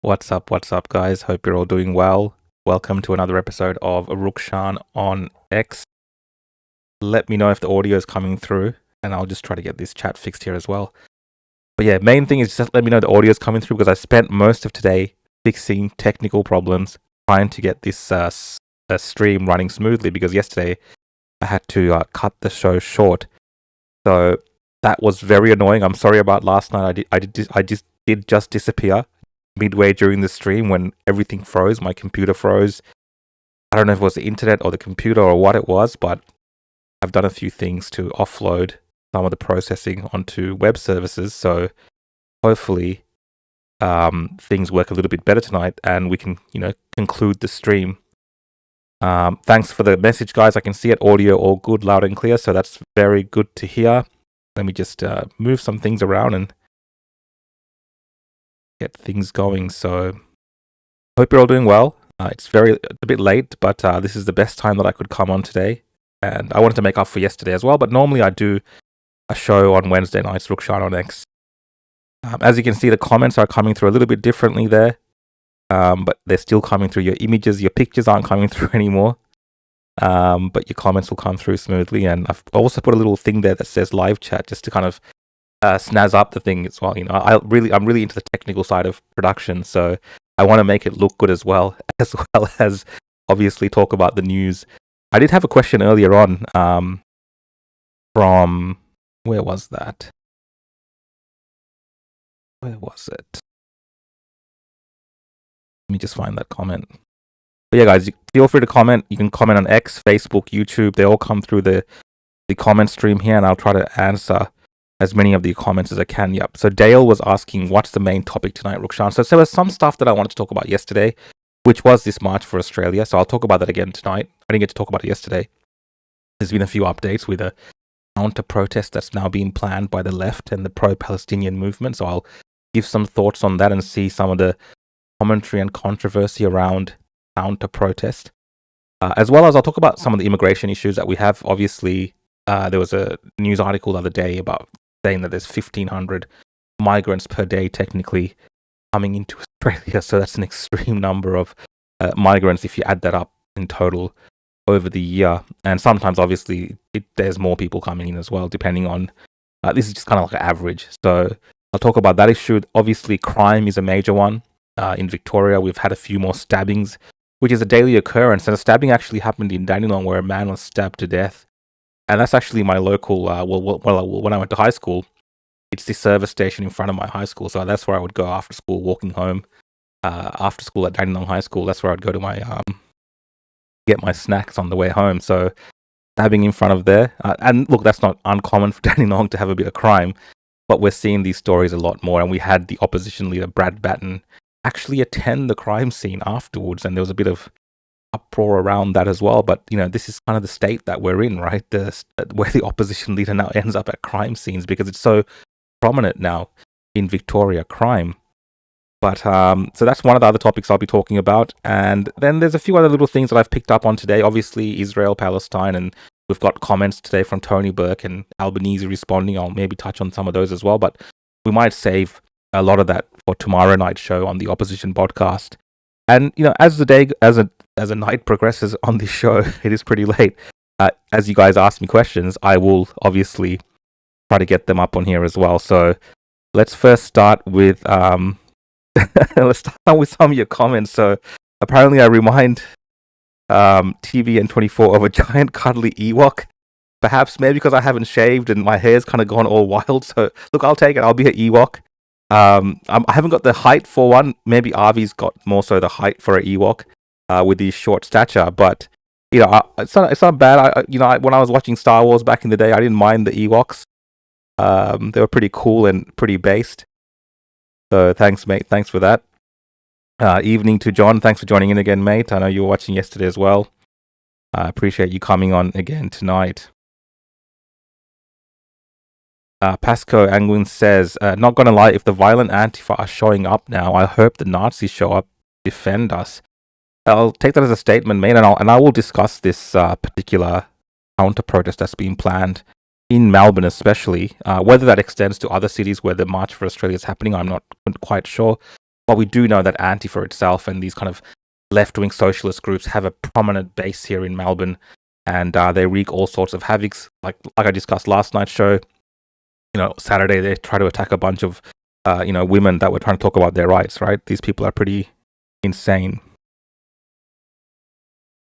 What's up, guys? Hope you're all doing well. Welcome to another episode of Rukshan On X. Let me know if the audio is coming through, and I'll just try to get this chat fixed here as well. But yeah, main thing is just let me know the audio is coming through because I spent most of today fixing technical problems, trying to get this stream running smoothly because yesterday I had to cut the show short. So that was very annoying. I'm sorry about last night. I did just disappear midway during the stream when everything froze. My computer froze. I don't know if it was the internet or the computer or what it was, but I've done a few things to offload some of the processing onto web services. So hopefully things work a little bit better tonight and we can, conclude the stream. Thanks for the message, guys. I can see it, audio all good, loud and clear. So that's very good to hear. Let me just move some things around and get things going. So hope you're all doing well. It's a bit late, but this is the best time that I could come on today. And I wanted to make up for yesterday as well. But normally I do a show on Wednesday nights, Rukshan On X. As you can see, the comments are coming through a little bit differently there. But they're still coming through. Your images, your pictures aren't coming through anymore. But your comments will come through smoothly. And I've also put a little thing there that says live chat just to kind of snazz up the thing as well. I'm really into the technical side of production, so I want to make it look good as well as obviously talk about the news. I did have a question earlier on from where was that? Where was it? Let me just find that comment. But yeah, guys, feel free to comment. You can comment on X, Facebook, YouTube. They all come through the comment stream here, and I'll try to answer as many of the comments as I can. Yep. So Dale was asking, what's the main topic tonight, Rukshan? So there was some stuff that I wanted to talk about yesterday, which was this March for Australia. So I'll talk about that again tonight. I didn't get to talk about it yesterday. There's been a few updates with a counter-protest that's now being planned by the left and the pro-Palestinian movement. So I'll give some thoughts on that and see some of the commentary and controversy around counter-protest. As well as I'll talk about some of the immigration issues that we have. Obviously, there was a news article the other day about saying that there's 1,500 migrants per day technically coming into Australia. So that's an extreme number of migrants if you add that up in total over the year. And sometimes, obviously, there's more people coming in as well, depending on... this is just kind of like an average. So I'll talk about that issue. Obviously, crime is a major one. In Victoria, we've had a few more stabbings, which is a daily occurrence. And a stabbing actually happened in Dandenong where a man was stabbed to death. And that's actually my local, when I went to high school, it's the service station in front of my high school. So that's where I would go after school, walking home. After school at Dandenong High School, that's where I'd go to get my snacks on the way home. So stabbing in front of there. And look, that's not uncommon for Dandenong to have a bit of crime. But we're seeing these stories a lot more. And we had the opposition leader, Brad Batten, actually attend the crime scene afterwards. And there was a bit of uproar around that as well, but this is kind of the state that we're in, right? Where the opposition leader now ends up at crime scenes because it's so prominent now in Victoria, crime. But so that's one of the other topics I'll be talking about, and then there's a few other little things that I've picked up on today. Obviously, Israel, Palestine, and we've got comments today from Tony Burke and Albanese responding. I'll maybe touch on some of those as well, but we might save a lot of that for tomorrow night's show on the opposition podcast. And as the day as a night progresses on this show, it is pretty late. As you guys ask me questions, I will obviously try to get them up on here as well. So let's first start with some of your comments. So apparently, I remind TVN24 of a giant cuddly Ewok. Perhaps maybe because I haven't shaved and my hair's kind of gone all wild. So look, I'll take it. I'll be an Ewok. I haven't got the height for one. Maybe Avi's got more so the height for an Ewok with his short stature. But it's not bad. When I was watching Star Wars back in the day, I didn't mind the Ewoks. They were pretty cool and pretty based. So thanks, mate. Thanks for that. Evening to John. Thanks for joining in again, mate. I know you were watching yesterday as well. I appreciate you coming on again tonight. Pasco Angwin says, not gonna lie, if the violent Antifa are showing up now, I hope the Nazis show up, defend us. I'll take that as a statement, mate, and I will discuss this particular counter-protest that's being planned in Melbourne especially. Whether that extends to other cities where the March for Australia is happening, I'm not quite sure. but we do know that Antifa itself and these kind of left-wing socialist groups have a prominent base here in Melbourne, and they wreak all sorts of havocs. Like I discussed last night's show, Saturday they try to attack a bunch of women that were trying to talk about their rights. Right? These people are pretty insane.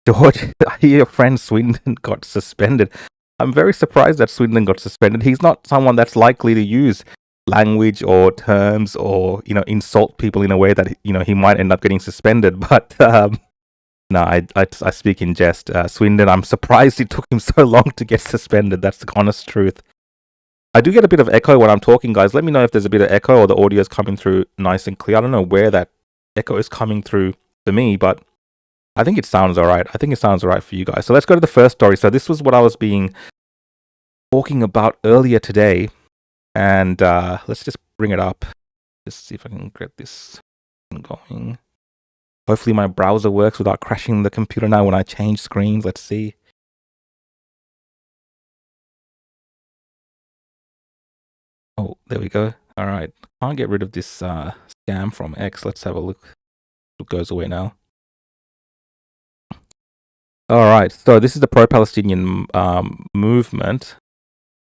George, I hear your friend Swindon got suspended. I'm very surprised that Swindon got suspended. He's not someone that's likely to use language or terms or insult people in a way that he might end up getting suspended. But no, I speak in jest. Swindon, I'm surprised it took him so long to get suspended. That's the honest truth. I do get a bit of echo when I'm talking, guys. Let me know if there's a bit of echo or the audio is coming through nice and clear. I don't know where that echo is coming through for me, but I think it sounds all right. I think it sounds all right for you guys. So let's go to the first story. So this was what I was talking about earlier today. And let's just bring it up. Just see if I can get this going. Hopefully my browser works without crashing the computer now when I change screens. Let's see. Oh, there we go. All right. Can't get rid of this scam from X. Let's have a look. It goes away now. All right. So this is the pro-Palestinian movement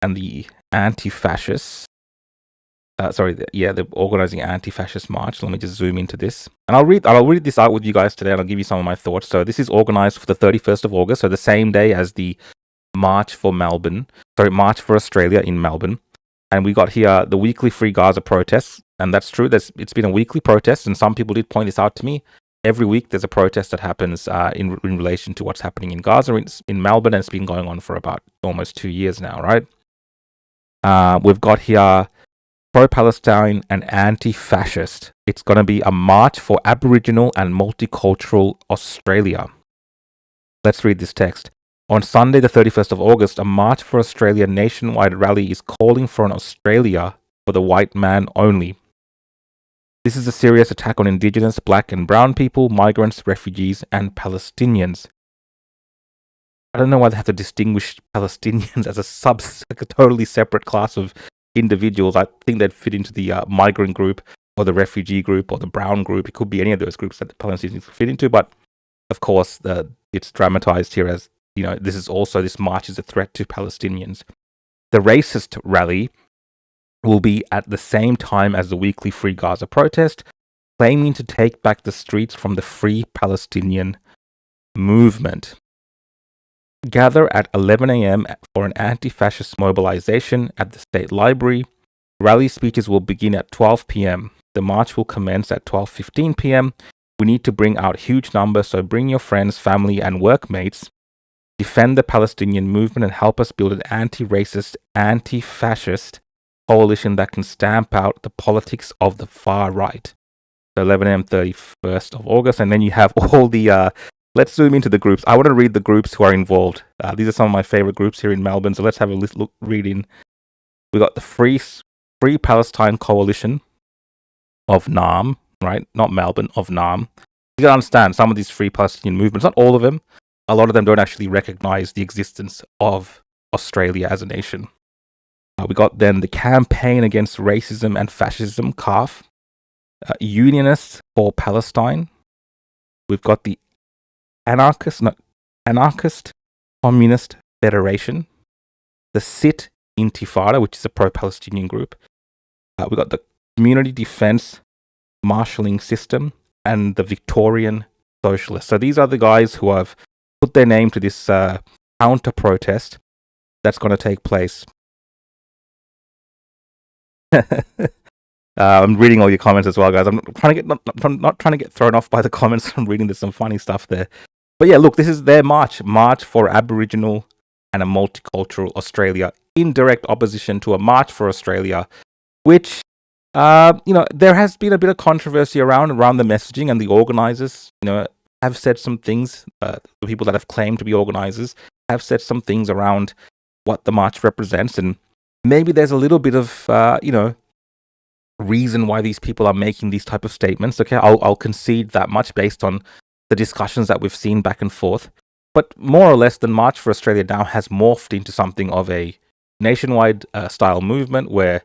and the anti-fascists. They're organizing anti-fascist march. Let me just zoom into this, and I'll read this out with you guys today, and I'll give you some of my thoughts. So this is organized for the 31st of August, so the same day as the March for Australia in Melbourne. And we got here the weekly Free Gaza protests, and that's true. It's been a weekly protest, and some people did point this out to me. Every week there's a protest that happens in relation to what's happening in Gaza in Melbourne, and it's been going on for about almost 2 years now, right? We've got here pro-Palestine and anti-fascist. It's going to be a march for Aboriginal and multicultural Australia. Let's read this text. On Sunday, the 31st of August, a March for Australia nationwide rally is calling for an Australia for the white man only. This is a serious attack on Indigenous, black and brown people, migrants, refugees, and Palestinians. I don't know why they have to distinguish Palestinians as a totally separate class of individuals. I think they'd fit into the migrant group or the refugee group or the brown group. It could be any of those groups that the Palestinians fit into, but of course it's dramatized here as this march is a threat to Palestinians. The racist rally will be at the same time as the weekly Free Gaza protest, claiming to take back the streets from the Free Palestinian movement. Gather at 11 a.m. for an anti-fascist mobilization at the State Library. Rally speeches will begin at 12 p.m. The march will commence at 12:15 p.m. We need to bring out huge numbers, so bring your friends, family, and workmates. Defend the Palestinian movement and help us build an anti-racist, anti-fascist coalition that can stamp out the politics of the far right. So 11 a.m. 31st of August, and then you have all the let's zoom into the groups. I want to read the groups who are involved. These are some of my favorite groups here in Melbourne. So let's have a read in. We got the Free Palestine Coalition of NAM, right? Not Melbourne, of NAM. You gotta understand, some of these Free Palestinian movements, not all of them, a lot of them don't actually recognize the existence of Australia as a nation. We got then the Campaign Against Racism and Fascism, CAF. Unionists for Palestine. We've got the Anarchist Communist Federation, the SIT Intifada, which is a pro-Palestinian group. We got the Community Defense Marshalling System and the Victorian Socialists. So these are the guys who have put their name to this counter-protest that's going to take place. I'm reading all your comments as well, guys. I'm not trying to get thrown off by the comments. I'm reading. There's some funny stuff there. But yeah, look, this is their march for Aboriginal and a multicultural Australia, in direct opposition to a March for Australia, which, there has been a bit of controversy around the messaging, and the organisers, have said some things. The people that have claimed to be organisers have said some things around what the march represents, and maybe there's a little bit of, reason why these people are making these type of statements. Okay, I'll concede that much based on the discussions that we've seen back and forth. But more or less, the March for Australia now has morphed into something of a nationwide style movement where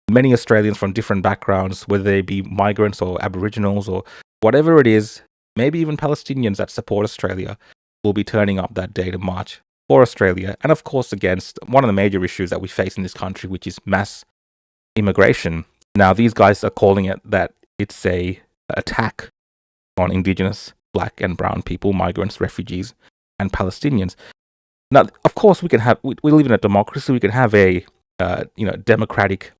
many Australians from different backgrounds, whether they be migrants or Aboriginals or whatever it is, maybe even Palestinians that support Australia, will be turning up that day to march for Australia. And of course, against one of the major issues that we face in this country, which is mass immigration. Now, these guys are calling it that it's a attack on Indigenous, Black and Brown people, migrants, refugees, and Palestinians. Now, of course, we live in a democracy. We can have a democratic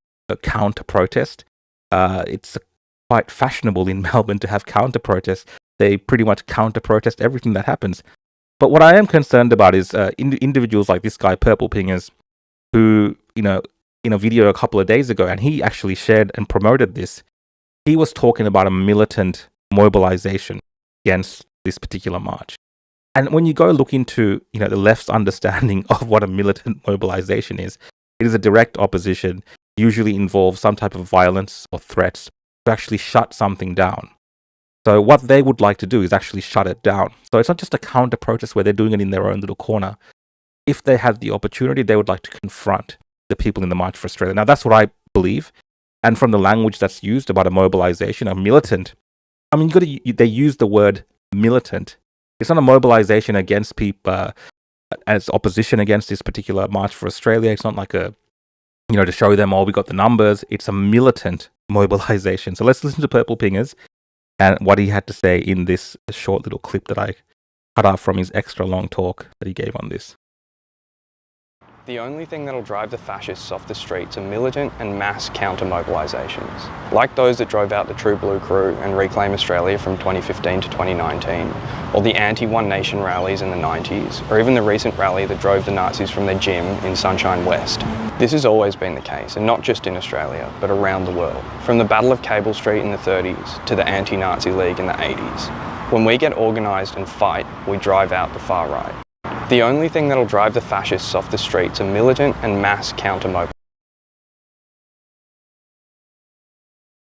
counter protest. It's quite fashionable in Melbourne to have counter protests. They pretty much counter protest everything that happens. But what I am concerned about is individuals like this guy, Purple Pingers, who, in a video a couple of days ago, and he actually shared and promoted this, he was talking about a militant mobilization against this particular march. And when you go look into, the left's understanding of what a militant mobilization is, it is a direct opposition, usually involves some type of violence or threats to actually shut something down. So what they would like to do is actually shut it down. So it's not just a counter protest where they're doing it in their own little corner. If they had the opportunity, they would like to confront the people in the March for Australia. Now, that's what I believe. And from the language that's used about a mobilization, a militant, I mean, they use the word militant. It's not a mobilization against people as opposition against this particular March for Australia. It's not like to show them, we got the numbers. It's a militant mobilization. So let's listen to Purple Pingers and what he had to say in this short little clip that I cut out from his extra long talk that he gave on this. The only thing that'll drive the fascists off the streets are militant and mass counter-mobilisations, like those that drove out the True Blue crew and Reclaim Australia from 2015 to 2019, or the anti-One Nation rallies in the 90s, or even the recent rally that drove the Nazis from their gym in Sunshine West. This has always been the case, and not just in Australia, but around the world, from the Battle of Cable Street in the 30s to the Anti-Nazi League in the 80s. When we get organised and fight, we drive out the far right. The only thing that'll drive the fascists off the streets are militant and mass counter-mobilisations.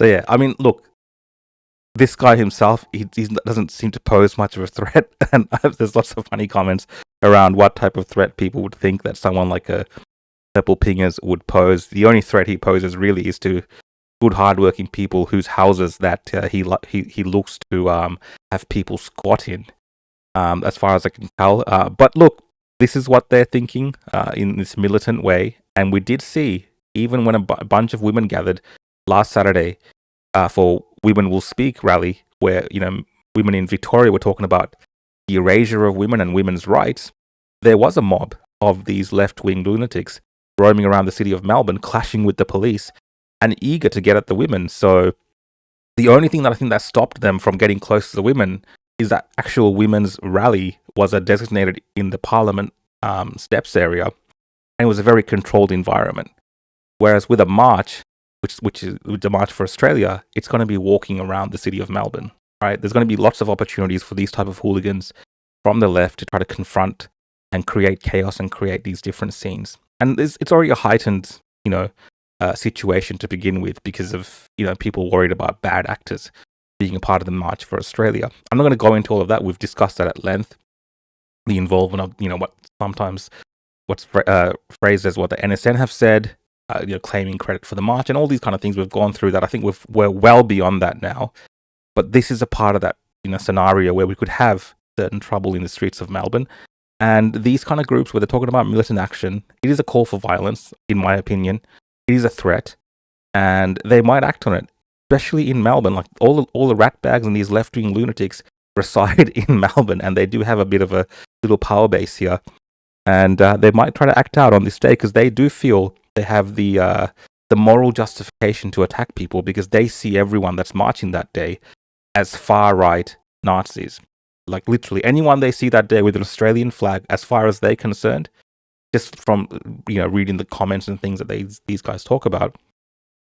So yeah, I mean, look, this guy himself, he doesn't seem to pose much of a threat, and there's lots of funny comments around what type of threat people would think that someone like a Purple Pingers would pose. The only threat he poses really is to good, hardworking people whose houses that he looks to have people squat in. As far as I can tell. But look, this is what they're thinking in this militant way. And we did see, even when a bunch of women gathered last Saturday for Women Will Speak rally, where, women in Victoria were talking about the erasure of women and women's rights, there was a mob of these left-wing lunatics roaming around the city of Melbourne, clashing with the police and eager to get at the women. So the only thing that I think that stopped them from getting close to the women is that actual women's rally was designated in the Parliament steps area, and it was a very controlled environment. Whereas with a march, which is with the March for Australia, it's going to be walking around the city of Melbourne, right? There's going to be lots of opportunities for these type of hooligans from the left to try to confront and create chaos and create these different scenes. And it's already a heightened, situation to begin with because of, people worried about bad actors being a part of the March for Australia. I'm not going to go into all of that. We've discussed that at length. The involvement of, what's phrased as what the NSN have said, claiming credit for the march and all these kind of things. We've gone through that. I think we're well beyond that now. But this is a part of that, scenario where we could have certain trouble in the streets of Melbourne. And these kind of groups where they're talking about militant action, it is a call for violence, in my opinion. It is a threat, and they might act on it. Especially in Melbourne, like all the ratbags and these left-wing lunatics reside in Melbourne, and they do have a bit of a little power base here. And they might try to act out on this day because they do feel they have the moral justification to attack people because they see everyone that's marching that day as far-right Nazis. Like literally anyone they see that day with an Australian flag, as far as they're concerned, just from reading the comments and things that these guys talk about,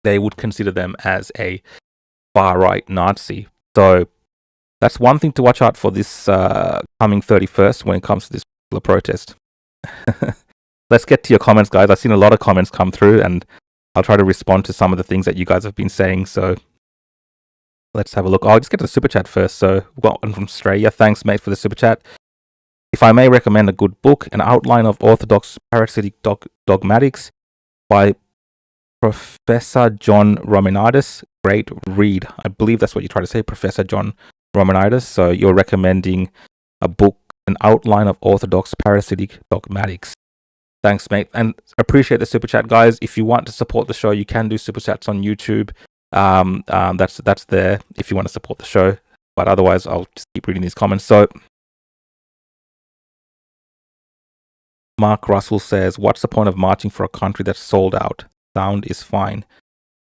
they would consider them as a far-right Nazi. So that's one thing to watch out for this coming 31st when it comes to this particular protest. Let's get to your comments, guys. I've seen a lot of comments come through, and I'll try to respond to some of the things that you guys have been saying. So let's have a look. I'll just get to the super chat first. So we've got one from Straya. Thanks, mate, for the super chat. If I may recommend a good book, An Outline of Orthodox Parasitic Dogmatics by Professor John Romanidis. Great read. I believe that's what you try to say, Professor John Romanidis. So you're recommending a book, An Outline of Orthodox Parasitic Dogmatics. Thanks, mate. And appreciate the super chat, guys. If you want to support the show, you can do super chats on YouTube. That's there if you want to support the show. But otherwise, I'll just keep reading these comments. So Mark Russell says, what's the point of marching for a country that's sold out? Sound is fine.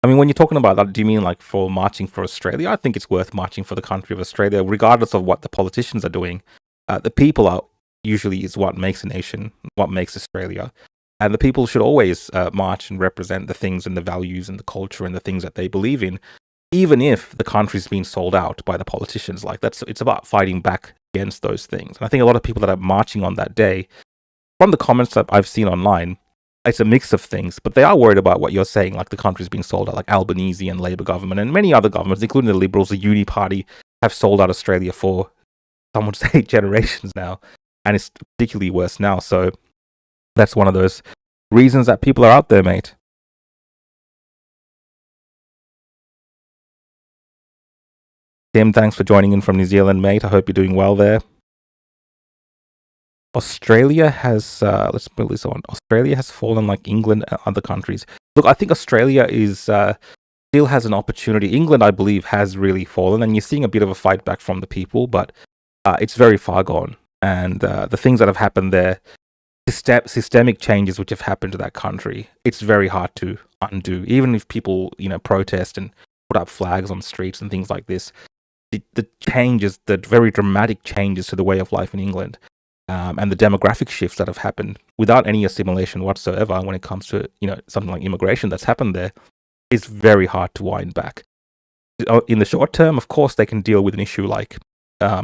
I mean, when you're talking about that, do you mean like for marching for Australia? I think it's worth marching for the country of Australia, regardless of what the politicians are doing. The people are usually is what makes a nation, what makes Australia. And the people should always march and represent the things and the values and the culture and the things that they believe in, even if the country's been sold out by the politicians. Like it's about fighting back against those things. And I think a lot of people that are marching on that day, from the comments that I've seen online, it's a mix of things, but they are worried about what you're saying, like the country's being sold out, like Albanese and Labour government and many other governments, including the Liberals, the Uni Party, have sold out Australia for, some would say, generations now, and it's particularly worse now. So that's one of those reasons that people are out there, mate. Tim, thanks for joining in from New Zealand, mate. I hope you're doing well there. Australia has, let's put this on. Australia has fallen like England and other countries. Look, I think Australia is still has an opportunity. England, I believe, has really fallen, and you're seeing a bit of a fight back from the people, but it's very far gone. And the things that have happened there, systemic changes which have happened to that country, it's very hard to undo. Even if people, protest and put up flags on streets and things like this, the changes, the very dramatic changes to the way of life in England, and the demographic shifts that have happened without any assimilation whatsoever when it comes to something like immigration that's happened there, is very hard to wind back. In the short term, of course, they can deal with an issue like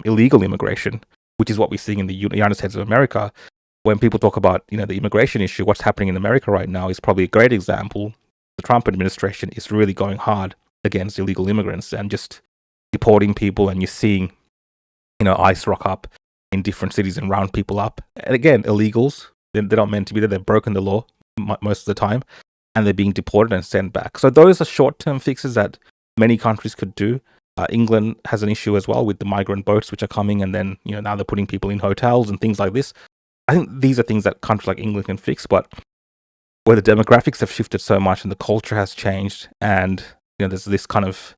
illegal immigration, which is what we're seeing in the United States of America. When people talk about the immigration issue, what's happening in America right now is probably a great example. The Trump administration is really going hard against illegal immigrants and just deporting people, and you're seeing ICE rock up in different cities and round people up. And again, illegals, they're not meant to be there. They've broken the law most of the time, and they're being deported and sent back. So those are short-term fixes that many countries could do. England has an issue as well with the migrant boats which are coming, and then now they're putting people in hotels and things like this. I think these are things that countries like England can fix, but where the demographics have shifted so much and the culture has changed, and there's this kind of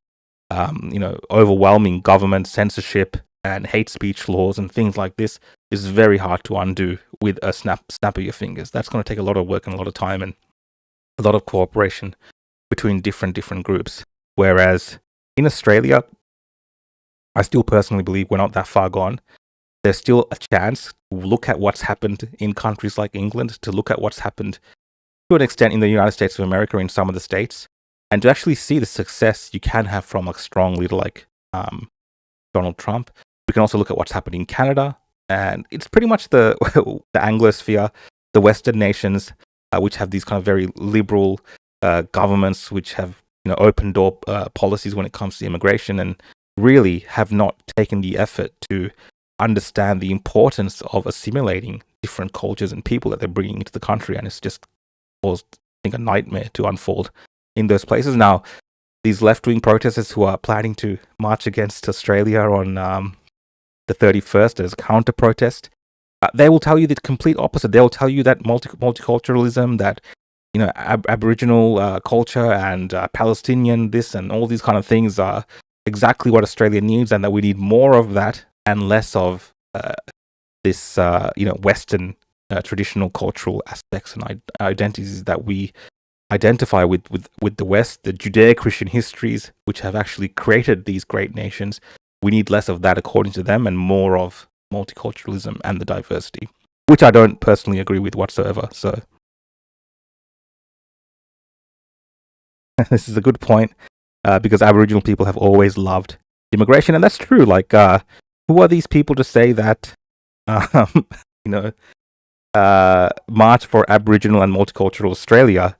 overwhelming government censorship and hate speech laws and things like this, is very hard to undo with a snap of your fingers. That's going to take a lot of work and a lot of time and a lot of cooperation between different groups. Whereas in Australia, I still personally believe we're not that far gone. There's still a chance to look at what's happened in countries like England, to look at what's happened to an extent in the United States of America, in some of the states, and to actually see the success you can have from a strong leader like Donald Trump. We can also look at what's happened in Canada, and it's pretty much the Anglosphere, the Western nations, which have these kind of very liberal governments, which have open door policies when it comes to immigration, and really have not taken the effort to understand the importance of assimilating different cultures and people that they're bringing into the country. And it's just caused, I think, a nightmare to unfold in those places. Now, these left-wing protesters who are planning to march against Australia on the 31st as a counter-protest, they will tell you the complete opposite. They'll tell you that multiculturalism, that Aboriginal culture and Palestinian this and all these kind of things are exactly what Australia needs, and that we need more of that and less of this Western traditional cultural aspects and identities that we identify with the West, the Judeo-Christian histories which have actually created these great nations. We need less of that, according to them, and more of multiculturalism and the diversity, which I don't personally agree with whatsoever. So this is a good point, because Aboriginal people have always loved immigration, and that's true. Like, who are these people to say that, march for Aboriginal and multicultural Australia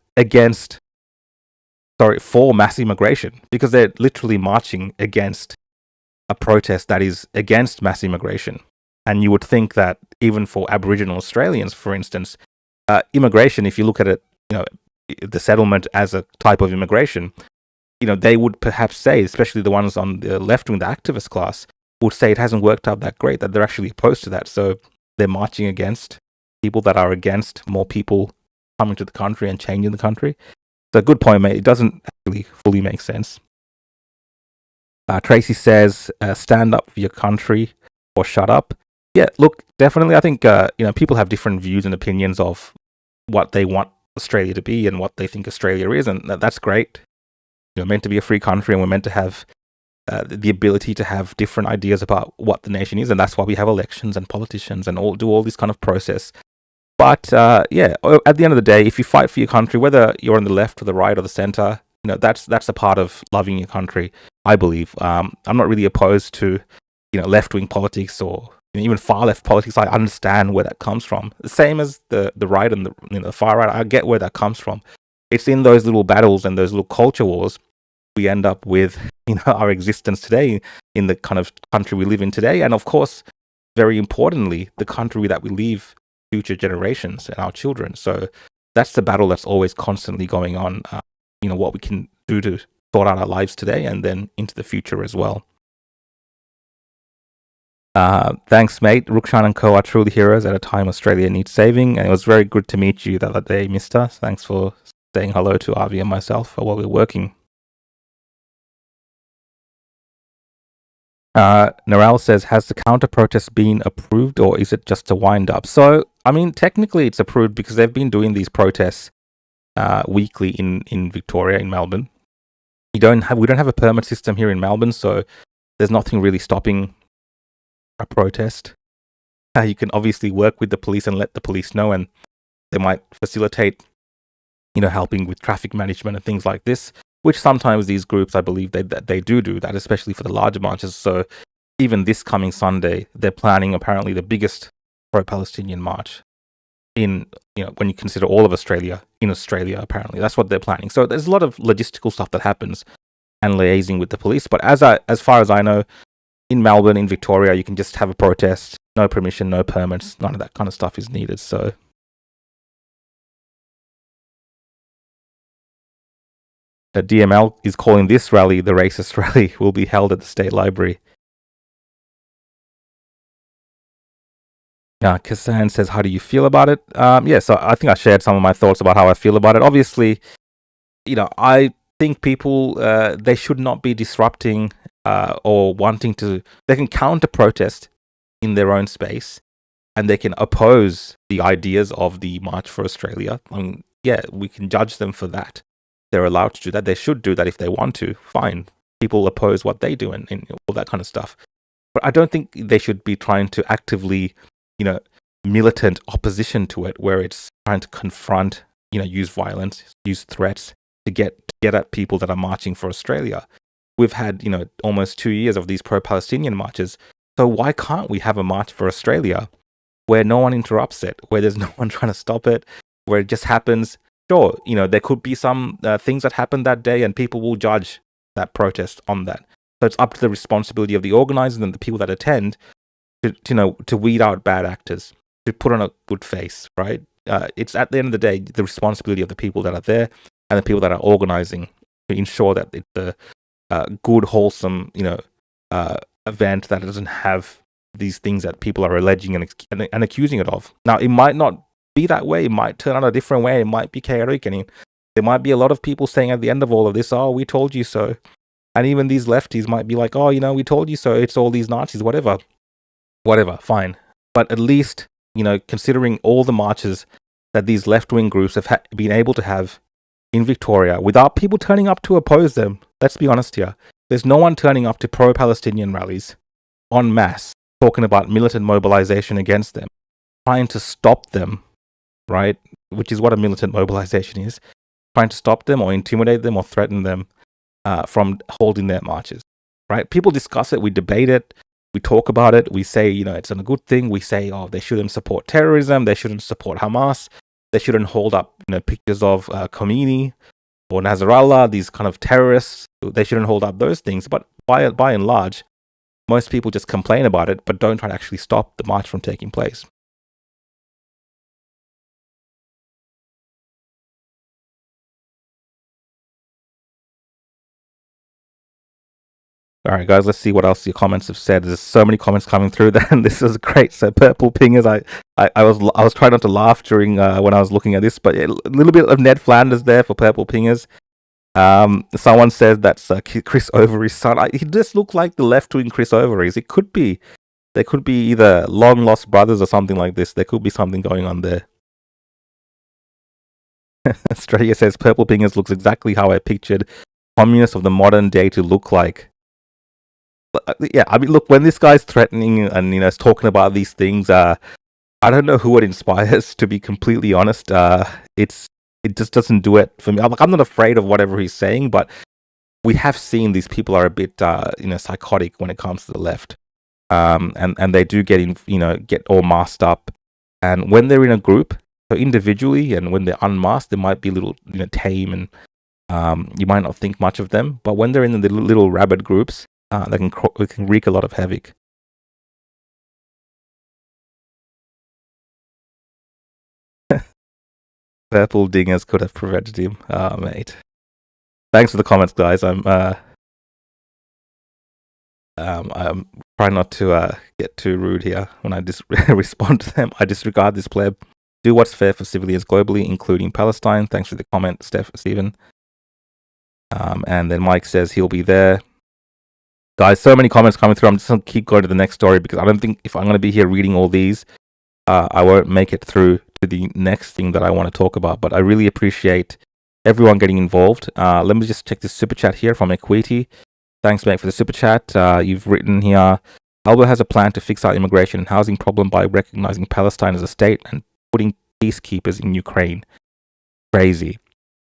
for mass immigration? Because they're literally marching against a protest that is against mass immigration. And you would think that even for Aboriginal Australians, for instance, immigration, if you look at it, the settlement as a type of immigration, they would perhaps say, especially the ones on the left wing, the activist class, would say it hasn't worked out that great, that they're actually opposed to that. So they're marching against people that are against more people coming to the country and changing the country. It's a good point, mate. It doesn't actually fully make sense. Tracy says, stand up for your country or shut up. Yeah, look, definitely. I think, people have different views and opinions of what they want Australia to be and what they think Australia is. And that's great. Meant to be a free country, and we're meant to have the ability to have different ideas about what the nation is. And that's why we have elections and politicians and do all this kind of process. But at the end of the day, if you fight for your country, whether you're on the left or the right or the center, that's a part of loving your country, I believe. I'm not really opposed to, left-wing politics or even far-left politics. I understand where that comes from. The same as the right and the far right. I get where that comes from. It's in those little battles and those little culture wars we end up with, our existence today in the kind of country we live in today. And of course, very importantly, the country that we leave future generations and our children. So that's the battle that's always constantly going on. What we can do to sort out our lives today and then into the future as well. Thanks, mate. Rukshan and Co are truly heroes at a time Australia needs saving. And it was very good to meet you the other day, mister. Thanks for saying hello to Avi and myself while we were working. Narelle says, has the counter-protest been approved or is it just a wind-up? So, technically it's approved because they've been doing these protests weekly in Victoria, in Melbourne. We don't have a permit system here in Melbourne, so there's nothing really stopping a protest. You can obviously work with the police and let the police know, and they might facilitate, helping with traffic management and things like this, which sometimes these groups, I believe, they do that, especially for the larger marches. So even this coming Sunday, they're planning apparently the biggest pro-Palestinian march in, when you consider all of Australia, in Australia, apparently. That's what they're planning. So there's a lot of logistical stuff that happens and liaising with the police. But as far as I know, in Melbourne, in Victoria, you can just have a protest, no permission, no permits, none of that kind of stuff is needed. So the DML is calling this rally the racist rally, will be held at the State Library. Kassan says, how do you feel about it? So I think I shared some of my thoughts about how I feel about it. Obviously, I think people, they should not be disrupting or wanting to, they can counter-protest in their own space and they can oppose the ideas of the March for Australia. We can judge them for that. They're allowed to do that. They should do that if they want to. Fine. People oppose what they do and all that kind of stuff. But I don't think they should be trying to actively, militant opposition to it, where it's trying to confront, use violence, use threats to get at people that are marching for Australia. We've had, almost 2 years of these pro-Palestinian marches. So why can't we have a march for Australia where no one interrupts it, where there's no one trying to stop it, where it just happens? Sure, there could be some things that happen that day and people will judge that protest on that. So it's up to the responsibility of the organizers and the people that attend to weed out bad actors, to put on a good face, right? It's at the end of the day, the responsibility of the people that are there and the people that are organizing to ensure that it's a good, wholesome, event that doesn't have these things that people are alleging and accusing it of. Now, it might not be that way. It might turn out a different way. It might be chaotic, and there might be a lot of people saying at the end of all of this, "Oh, we told you so," and even these lefties might be like, "Oh, we told you so. It's all these Nazis, whatever, fine." But at least, considering all the marches that these left-wing groups have been able to have in Victoria without people turning up to oppose them. Let's be honest here. There's no one turning up to pro-Palestinian rallies en masse, talking about militant mobilization against them, trying to stop them, right? Which is what a militant mobilization is. Trying to stop them or intimidate them or threaten them from holding their marches, right? People discuss it, we debate it, we talk about it, we say, it's a good thing. We say, oh, they shouldn't support terrorism, they shouldn't support Hamas, they shouldn't hold up pictures of Khomeini or Nasrallah, these kind of terrorists. They shouldn't hold up those things. But by and large, most people just complain about it, but don't try to actually stop the march from taking place. All right, guys, let's see what else your comments have said. There's so many comments coming through. Then this is great. So purple pingers, I was trying not to laugh during when I was looking at this, but a little bit of Ned Flanders there for purple pingers. Someone says that's Chris Overy's son. He just looked like the left-wing Chris Overy's. It could be. They could be either long-lost brothers or something like this. There could be something going on there. Australia says purple pingers looks exactly how I pictured communists of the modern day to look like. Yeah, I mean, look, when this guy's threatening and is talking about these things, I don't know who it inspires. To be completely honest, it just doesn't do it for me. I'm not afraid of whatever he's saying, but we have seen these people are a bit psychotic when it comes to the left, and they do get all masked up, and when they're in a group, so individually, and when they're unmasked, they might be a little tame, and you might not think much of them, but when they're in the little rabid groups, they can wreak a lot of havoc. Purple dingers could have prevented him. Mate. Thanks for the comments, guys. I'm trying not to get too rude here when I respond to them. I disregard this pleb. Do what's fair for civilians globally, including Palestine. Thanks for the comment, Stephen. And then Mike says he'll be there. Guys, so many comments coming through. I'm just going to keep going to the next story because I don't think if I'm going to be here reading all these, I won't make it through to the next thing that I want to talk about. But I really appreciate everyone getting involved. Let me just check this super chat here from Equity. Thanks, mate, for the super chat. You've written here, Alba has a plan to fix our immigration and housing problem by recognizing Palestine as a state and putting peacekeepers in Ukraine. Crazy.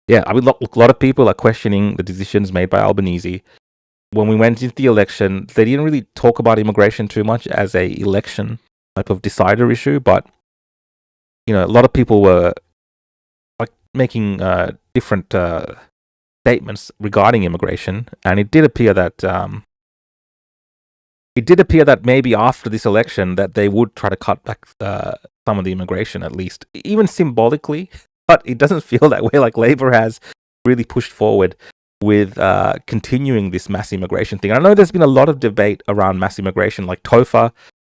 Yeah, I mean, look, a lot of people are questioning the decisions made by Albanese. When we went into the election, they didn't really talk about immigration too much as a election type of decider issue, but a lot of people were like making different statements regarding immigration, and it did appear that maybe after this election that they would try to cut back some of the immigration, at least, even symbolically. But it doesn't feel that way. Like Labour has really pushed forward with continuing this mass immigration thing. I know there's been a lot of debate around mass immigration, like Topher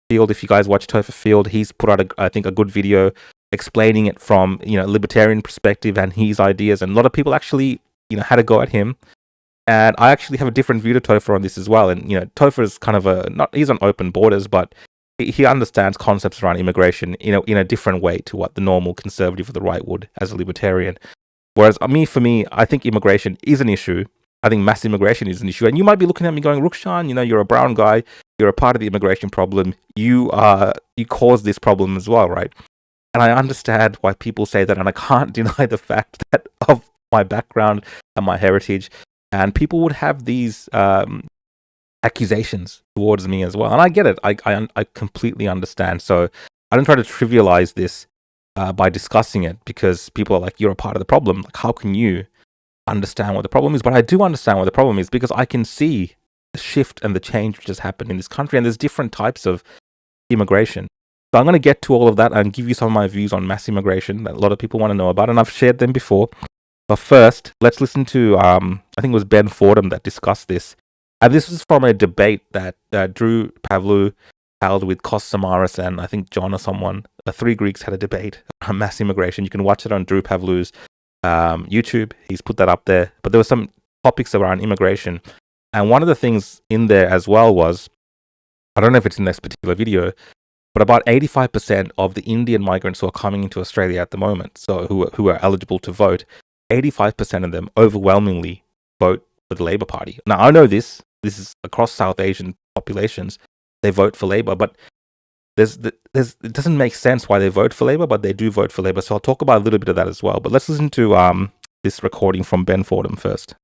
Field. If you guys watch Topher Field, he's put out I think a good video explaining it from a libertarian perspective and his ideas, and a lot of people actually had a go at him. And I actually have a different view to Topher on this as well. And Topher is kind of he's on open borders, but he understands concepts around immigration in a different way to what the normal conservative of the right would as a libertarian. Whereas for me, I think immigration is an issue. I think mass immigration is an issue. And you might be looking at me going, Rukshan, you're a brown guy. You're a part of the immigration problem. You caused this problem as well, right? And I understand why people say that, and I can't deny the fact that of my background and my heritage, and people would have these accusations towards me as well. And I get it. I completely understand. So I don't try to trivialize this by discussing it, because people are like, you're a part of the problem. Like, how can you understand what the problem is? But I do understand what the problem is, because I can see the shift and the change which has happened in this country, and there's different types of immigration. So I'm going to get to all of that and give you some of my views on mass immigration that a lot of people want to know about, and I've shared them before. But first, let's listen to, I think it was Ben Fordham that discussed this. And this was from a debate that Drew Pavlou held with Kos Samaras and I think John or someone. Three Greeks had a debate on mass immigration. You can watch it on Drew Pavlou's YouTube. He's put that up there. But there were some topics around immigration. And one of the things in there as well was, I don't know if it's in this particular video, but about 85% of the Indian migrants who are coming into Australia at the moment, so who are eligible to vote, 85% of them overwhelmingly vote for the Labour Party. Now, I know this is across South Asian populations, they vote for Labour, but it doesn't make sense why they vote for Labour, but they do vote for Labour. So I'll talk about a little bit of that as well. But let's listen to this recording from Ben Fordham first.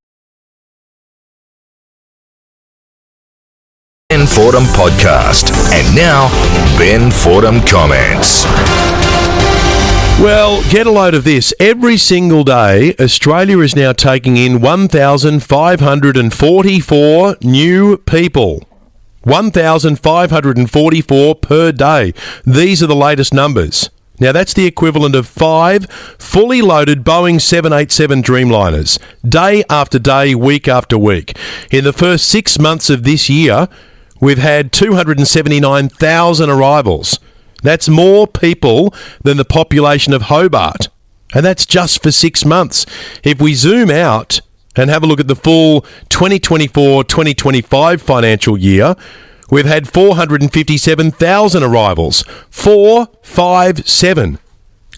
Ben Fordham Podcast. And now, Ben Fordham comments. Well, get a load of this. Every single day, Australia is now taking in 1,544 new people. 1,544 per day. These are the latest numbers. Now, that's the equivalent of 5 fully loaded Boeing 787 Dreamliners, day after day, week after week. In the first 6 months of this year, we've had 279,000 arrivals. That's more people than the population of Hobart. And that's just for 6 months. If we zoom out and have a look at the full 2024-2025 financial year, we've had 457,000 arrivals. 457.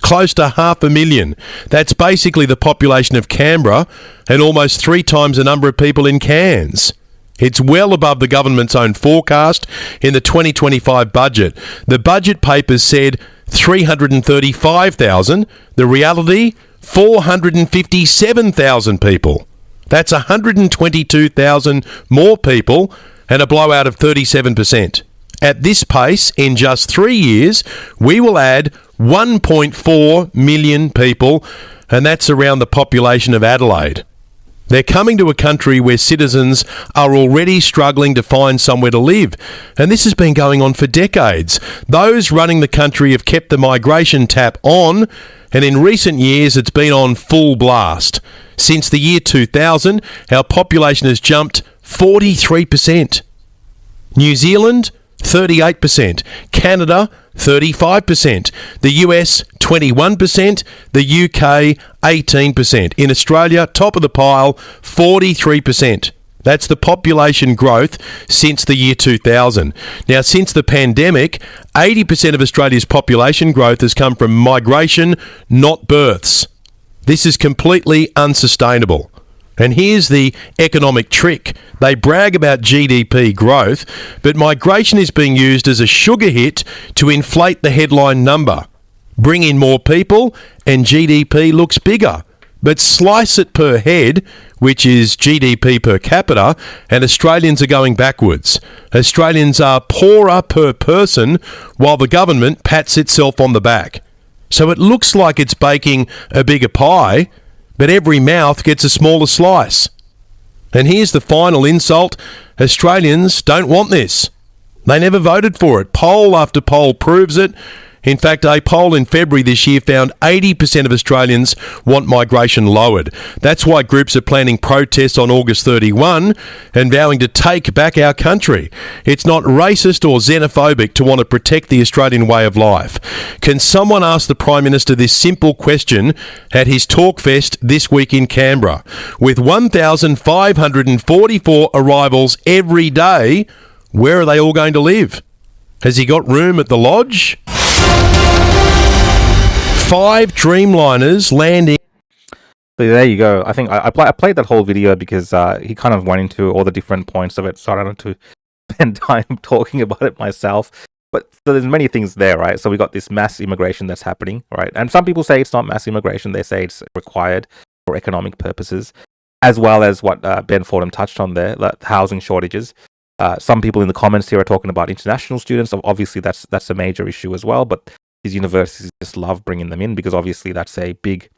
Close to 500,000. That's basically the population of Canberra and almost 3 times the number of people in Cairns. It's well above the government's own forecast in the 2025 budget. The budget papers said 335,000. The reality, 457,000 people. That's 122,000 more people and a blowout of 37%. At this pace, in just 3 years, we will add 1.4 million people, and that's around the population of Adelaide. They're coming to a country where citizens are already struggling to find somewhere to live, and this has been going on for decades. Those running the country have kept the migration tap on, and in recent years it's been on full blast. Since the year 2000, our population has jumped 43%. New Zealand, 38%. Canada, 35%. The US, 21%. The UK, 18%. In Australia, top of the pile, 43%. That's the population growth since the year 2000. Now, since the pandemic, 80% of Australia's population growth has come from migration, not births. This is completely unsustainable. And here's the economic trick. They brag about GDP growth, but migration is being used as a sugar hit to inflate the headline number. Bring in more people and GDP looks bigger. But slice it per head, which is GDP per capita, and Australians are going backwards. Australians are poorer per person while the government pats itself on the back. So it looks like it's baking a bigger pie, but every mouth gets a smaller slice. And here's the final insult. Australians don't want this. They never voted for it. Poll after poll proves it. In fact, a poll in February this year found 80% of Australians want migration lowered. That's why groups are planning protests on August 31 and vowing to take back our country. It's not racist or xenophobic to want to protect the Australian way of life. Can someone ask the Prime Minister this simple question at his Talkfest this week in Canberra? With 1,544 arrivals every day, where are they all going to live? Has he got room at the lodge? 5 Dreamliners landing. So there you go. I think I played that whole video because he kind of went into all the different points of it, so I don't have to spend time talking about it myself. But so there's many things there, right? So we got this mass immigration that's happening, right? And some people say it's not mass immigration. They say it's required for economic purposes, as well as what Ben Fordham touched on there, like housing shortages. Some people in the comments here are talking about international students. Obviously, that's a major issue as well. But these universities just love bringing them in because obviously that's a big,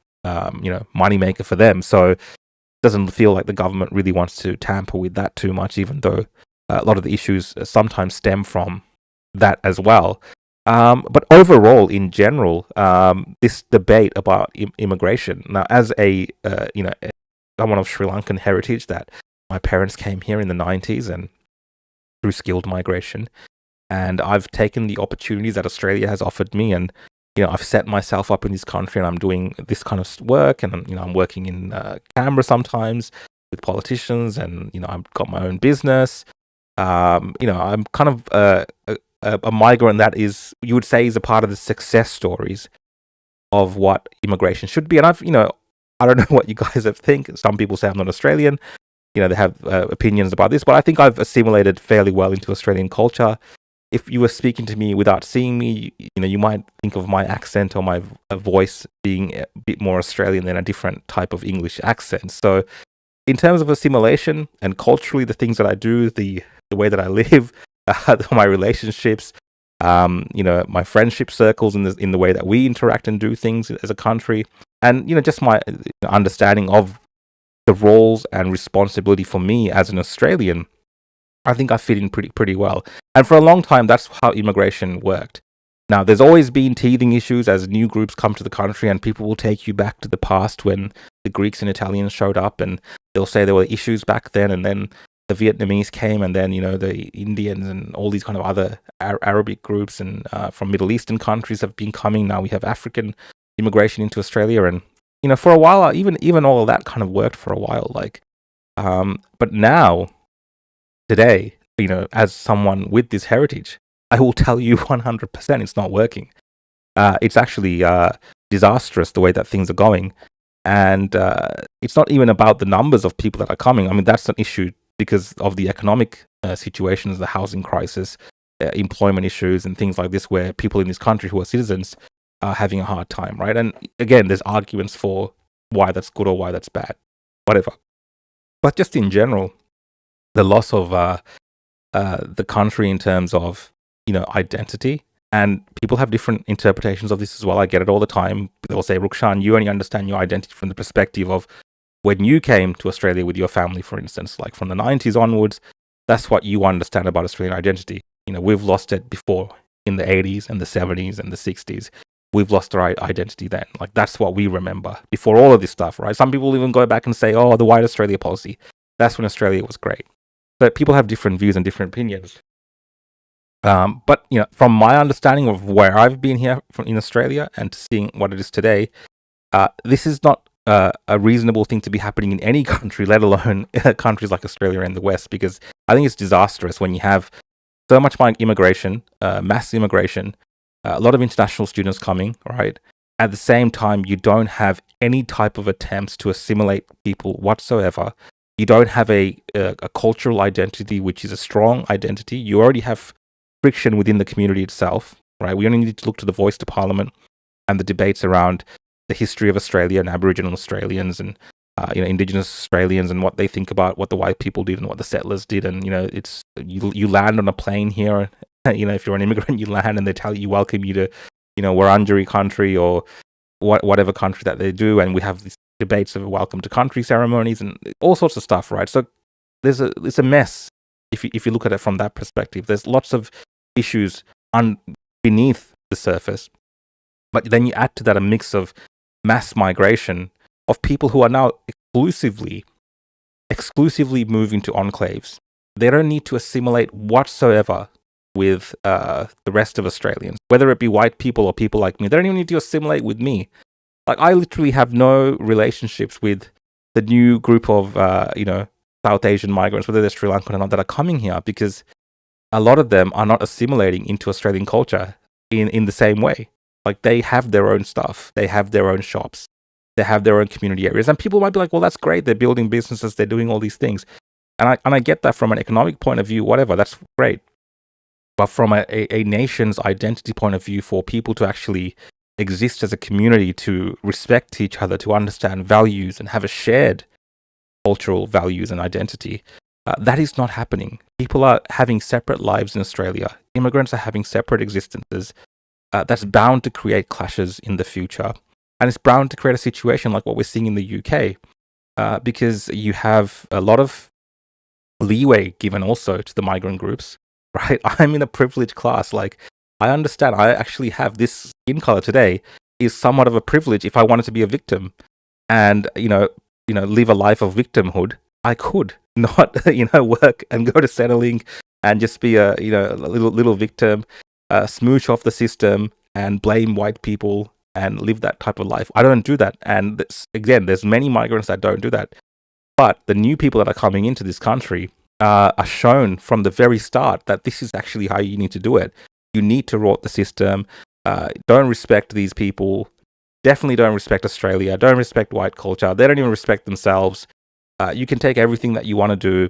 money maker for them. So it doesn't feel like the government really wants to tamper with that too much, even though a lot of the issues sometimes stem from that as well. But overall, in general, this debate about immigration. Now, as someone of Sri Lankan heritage, that my parents came here in the 90s and through skilled migration, and I've taken the opportunities that Australia has offered me, and I've set myself up in this country, and I'm doing this kind of work, and I'm working in Canberra sometimes with politicians, and I've got my own business. I'm kind of a migrant that is, you would say, is a part of the success stories of what immigration should be. And I don't know what you guys think. Some people say I'm not Australian. They have opinions about this, but I think I've assimilated fairly well into Australian culture. If you were speaking to me without seeing me, you might think of my accent or my voice being a bit more Australian than a different type of English accent. So in terms of assimilation and culturally, the things that I do, the way that I live, my relationships, my friendship circles, in the way that we interact and do things as a country, and just my understanding of the roles and responsibility for me as an Australian, I think I fit in pretty well. And for a long time, that's how immigration worked. Now, there's always been teething issues as new groups come to the country, and people will take you back to the past when the Greeks and Italians showed up, and they'll say there were issues back then, and then the Vietnamese came, and then, the Indians and all these kind of other Arabic groups and from Middle Eastern countries have been coming. Now we have African immigration into Australia, and for a while, even all of that kind of worked for a while. But now, today, as someone with this heritage, I will tell you 100% it's not working. It's actually disastrous the way that things are going. And it's not even about the numbers of people that are coming. I mean, that's an issue because of the economic situations, the housing crisis, employment issues, and things like this, where people in this country who are citizens are having a hard time, right? And again, there's arguments for why that's good or why that's bad, whatever. But just in general, the loss of the country in terms of identity, and people have different interpretations of this as well. I get it all the time. They'll say, Rukshan, you only understand your identity from the perspective of when you came to Australia with your family, for instance, like from the 90s onwards. That's what you understand about Australian identity. We've lost it before in the 80s and the 70s and the 60s. We've lost our identity then. Like, that's what we remember before all of this stuff, right? Some people even go back and say, oh, the White Australia policy. That's when Australia was great. But people have different views and different opinions. But from my understanding of where I've been here in Australia and seeing what it is today, this is not a reasonable thing to be happening in any country, let alone countries like Australia and the West, because I think it's disastrous when you have so much immigration, mass immigration, a lot of international students coming, right? At the same time, you don't have any type of attempts to assimilate people whatsoever. You don't have a cultural identity, which is a strong identity. You already have friction within the community itself, right? We only need to look to the Voice to Parliament and the debates around the history of Australia and Aboriginal Australians and Indigenous Australians and what they think about what the white people did and what the settlers did. And it's you land on a plane here. If you're an immigrant, you land and they tell you, welcome you to Wurundjeri country or whatever country that they do, and we have these debates of welcome to country ceremonies and all sorts of stuff, right? So it's a mess if you look at it from that perspective. There's lots of issues beneath the surface, but then you add to that a mix of mass migration of people who are now exclusively moving to enclaves. They don't need to assimilate whatsoever with the rest of Australians, whether it be white people or people like me. They don't even need to assimilate with me. Like, I literally have no relationships with the new group of South Asian migrants, whether they're Sri Lankan or not, that are coming here, because a lot of them are not assimilating into Australian culture in the same way. Like, they have their own stuff, they have their own shops, they have their own community areas, and people might be like, well, that's great, they're building businesses, they're doing all these things, and I get that from an economic point of view, whatever, that's great. But from a nation's identity point of view, for people to actually exist as a community, to respect each other, to understand values and have a shared cultural values and identity, that is not happening. People are having separate lives in Australia. Immigrants are having separate existences. That's bound to create clashes in the future. And it's bound to create a situation like what we're seeing in the UK, because you have a lot of leeway given also to the migrant groups, right? I'm in a privileged class. Like, I understand I actually have this skin color today is somewhat of a privilege. If I wanted to be a victim and, live a life of victimhood, I could not, work and go to Centrelink and just be a little victim, smooch off the system and blame white people and live that type of life. I don't do that. And again, there's many migrants that don't do that. But the new people that are coming into this country are shown from the very start that this is actually how you need to do it. You need to rot the system. Don't respect these people. Definitely don't respect Australia. Don't respect white culture. They don't even respect themselves. You can take everything that you want to do.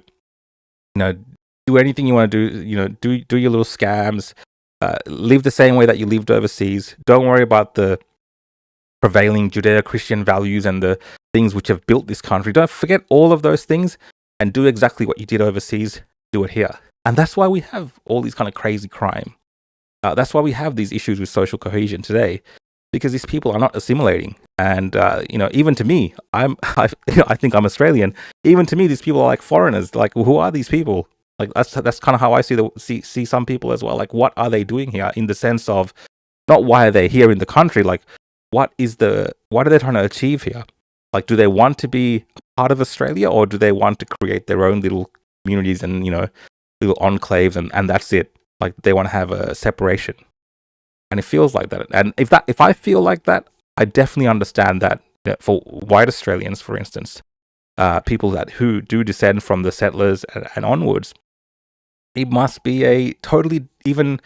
Do anything you want to do. Do your little scams. Live the same way that you lived overseas. Don't worry about the prevailing Judeo-Christian values and the things which have built this country. Don't forget all of those things and do exactly what you did overseas. Do it here. And that's why we have all these kind of crazy crime. That's why we have these issues with social cohesion today, because these people are not assimilating. And, even to me, I think I'm Australian. Even to me, these people are like foreigners. Like, who are these people? Like, that's kind of how I see some people as well. Like, what are they doing here, in the sense of not why are they here in the country. Like, what are they trying to achieve here? Like, do they want to be a part of Australia, or do they want to create their own little communities and, little enclaves, and that's it? Like, they want to have a separation. And it feels like that. And if I feel like that, I definitely understand that, for white Australians, for instance, people who do descend from the settlers and onwards, it must be a totally even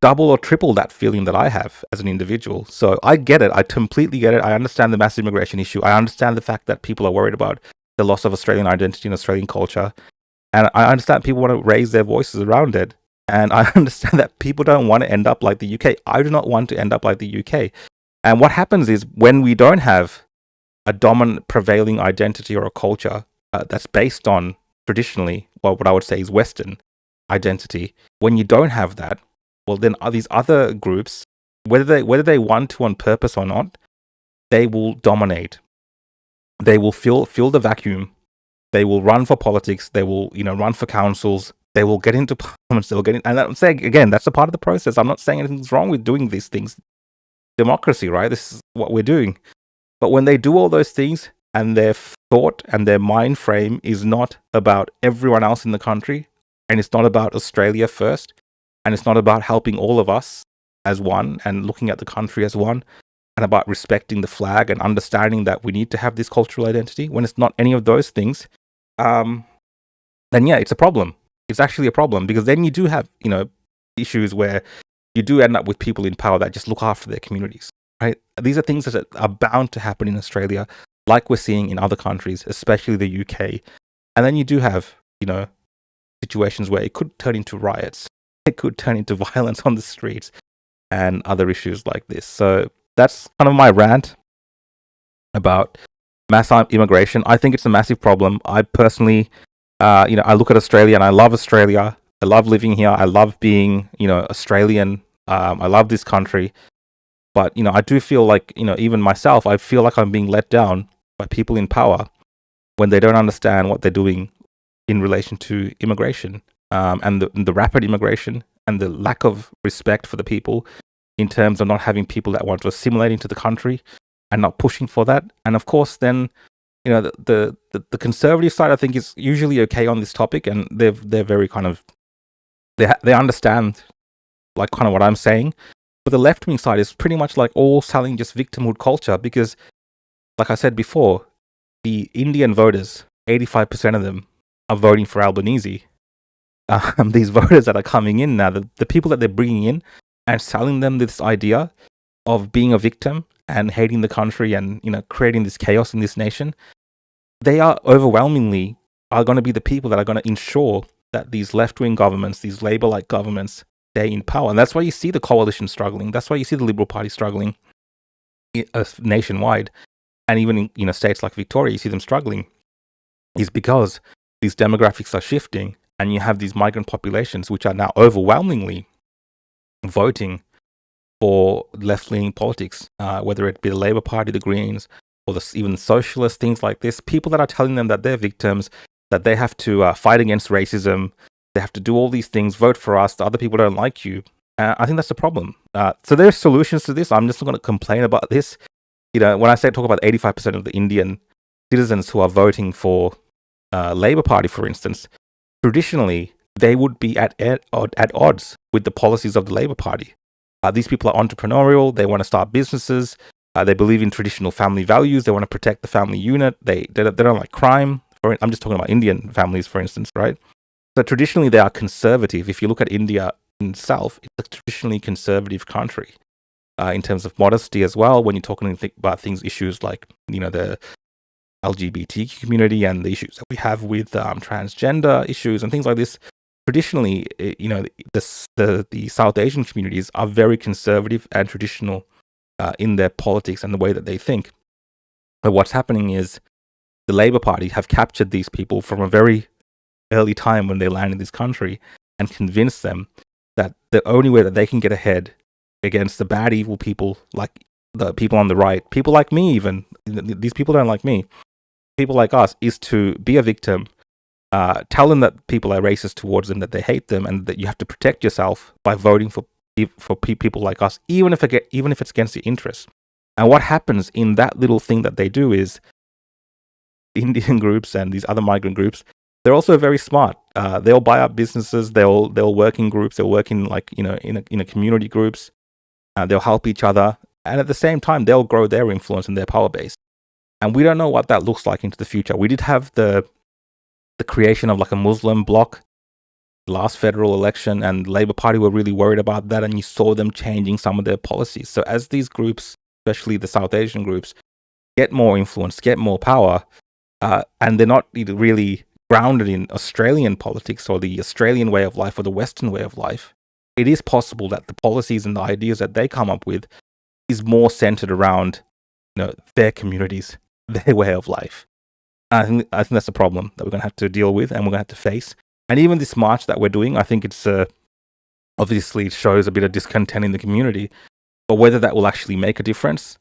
double or triple that feeling that I have as an individual. So I get it. I completely get it. I understand the massive immigration issue. I understand the fact that people are worried about the loss of Australian identity and Australian culture. And I understand people want to raise their voices around it. And I understand that people don't want to end up like the UK. I do not want to end up like the UK. And what happens is, when we don't have a dominant prevailing identity or a culture that's based on traditionally, well, what I would say is Western identity, when you don't have that, well, then these other groups, whether they want to on purpose or not, they will dominate. They will fill the vacuum. They will run for politics. They will, run for councils. They will get into parliaments. They'll get in, and I'm saying again, that's a part of the process. I'm not saying anything's wrong with doing these things. Democracy, right? This is what we're doing. But when they do all those things, and their thought and their mind frame is not about everyone else in the country, and it's not about Australia first, and it's not about helping all of us as one and looking at the country as one, and about respecting the flag and understanding that we need to have this cultural identity, when it's not any of those things, then yeah, it's a problem. It's actually a problem, because then you do have, issues where you do end up with people in power that just look after their communities, right? These are things that are bound to happen in Australia, like we're seeing in other countries, especially the UK. And then you do have, situations where it could turn into riots. It could turn into violence on the streets and other issues like this. So that's kind of my rant about mass immigration. I think it's a massive problem. I personally, I look at Australia and I love Australia. I love living here. I love being, Australian. I love this country. But, I do feel like, even myself, I feel like I'm being let down by people in power when they don't understand what they're doing in relation to immigration, and the rapid immigration and the lack of respect for the people, in terms of not having people that want to assimilate into the country and not pushing for that. And of course, then, the conservative side, I think, is usually okay on this topic, and they're very kind of, they understand, like, kind of what I'm saying. But the left-wing side is pretty much like all selling just victimhood culture, because, like I said before, the Indian voters, 85% of them are voting for Albanese. These voters that are coming in now, the people that they're bringing in and selling them this idea of being a victim and hating the country and, creating this chaos in this nation, they are overwhelmingly are going to be the people that are going to ensure that these left-wing governments, these Labour-like governments, stay in power. And that's why you see the coalition struggling. That's why you see the Liberal Party struggling nationwide. And even in, states like Victoria, you see them struggling, is because these demographics are shifting, and you have these migrant populations which are now overwhelmingly voting for left-leaning politics, whether it be the Labour Party, the Greens, or even socialists, things like this. People that are telling them that they're victims, that they have to fight against racism, they have to do all these things, vote for us, the other people don't like you. I think that's the problem. So there's solutions to this. I'm just not going to complain about this. When I talk about 85% of the Indian citizens who are voting for Labour Party, for instance, traditionally they would be at odds with the policies of the Labour Party. These people are entrepreneurial. They want to start businesses. They believe in traditional family values. They want to protect the family unit. They don't like crime. I'm just talking about Indian families, for instance, right? So traditionally they are conservative. If you look at India itself, it's a traditionally conservative country in terms of modesty as well. When you're talking about issues like, the LGBT community and the issues that we have with transgender issues and things like this, traditionally, the South Asian communities are very conservative and traditional in their politics and the way that they think. But what's happening is the Labour Party have captured these people from a very early time when they land in this country and convinced them that the only way that they can get ahead against the bad, evil people, like the people on the right, people like me even, these people don't like me, people like us, is to be a victim, tell them that people are racist towards them, that they hate them, and that you have to protect yourself by voting for for people like us, even if it's against your interests. And what happens in that little thing that they do is Indian groups and these other migrant groups, they're also very smart. They'll buy up businesses. They'll work in groups. They'll work in in a community groups. They'll help each other, and at the same time, they'll grow their influence and their power base. And we don't know what that looks like into the future. We did have the creation of like a Muslim bloc last federal election, and Labour Party were really worried about that, and you saw them changing some of their policies. So as these groups, especially the South Asian groups, get more influence, get more power, and they're not really grounded in Australian politics or the Australian way of life or the Western way of life, it is possible that the policies and the ideas that they come up with is more centered around, their communities, their way of life. I think that's a problem that we're going to have to deal with and we're going to have to face. And even this march that we're doing, I think it's obviously it shows a bit of discontent in the community. But whether that will actually make a difference,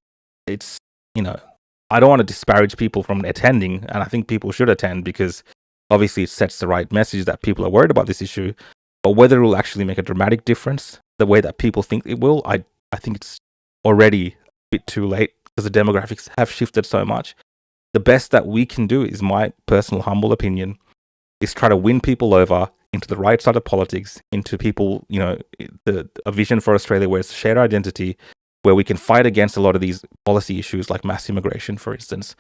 it's, I don't want to disparage people from attending, and I think people should attend because obviously it sets the right message that people are worried about this issue. But whether it will actually make a dramatic difference the way that people think it will, I think it's already a bit too late because the demographics have shifted so much. The best that we can do, is my personal humble opinion, is try to win people over into the right side of politics, into people, a vision for Australia where it's a shared identity, where we can fight against a lot of these policy issues like mass immigration, for instance,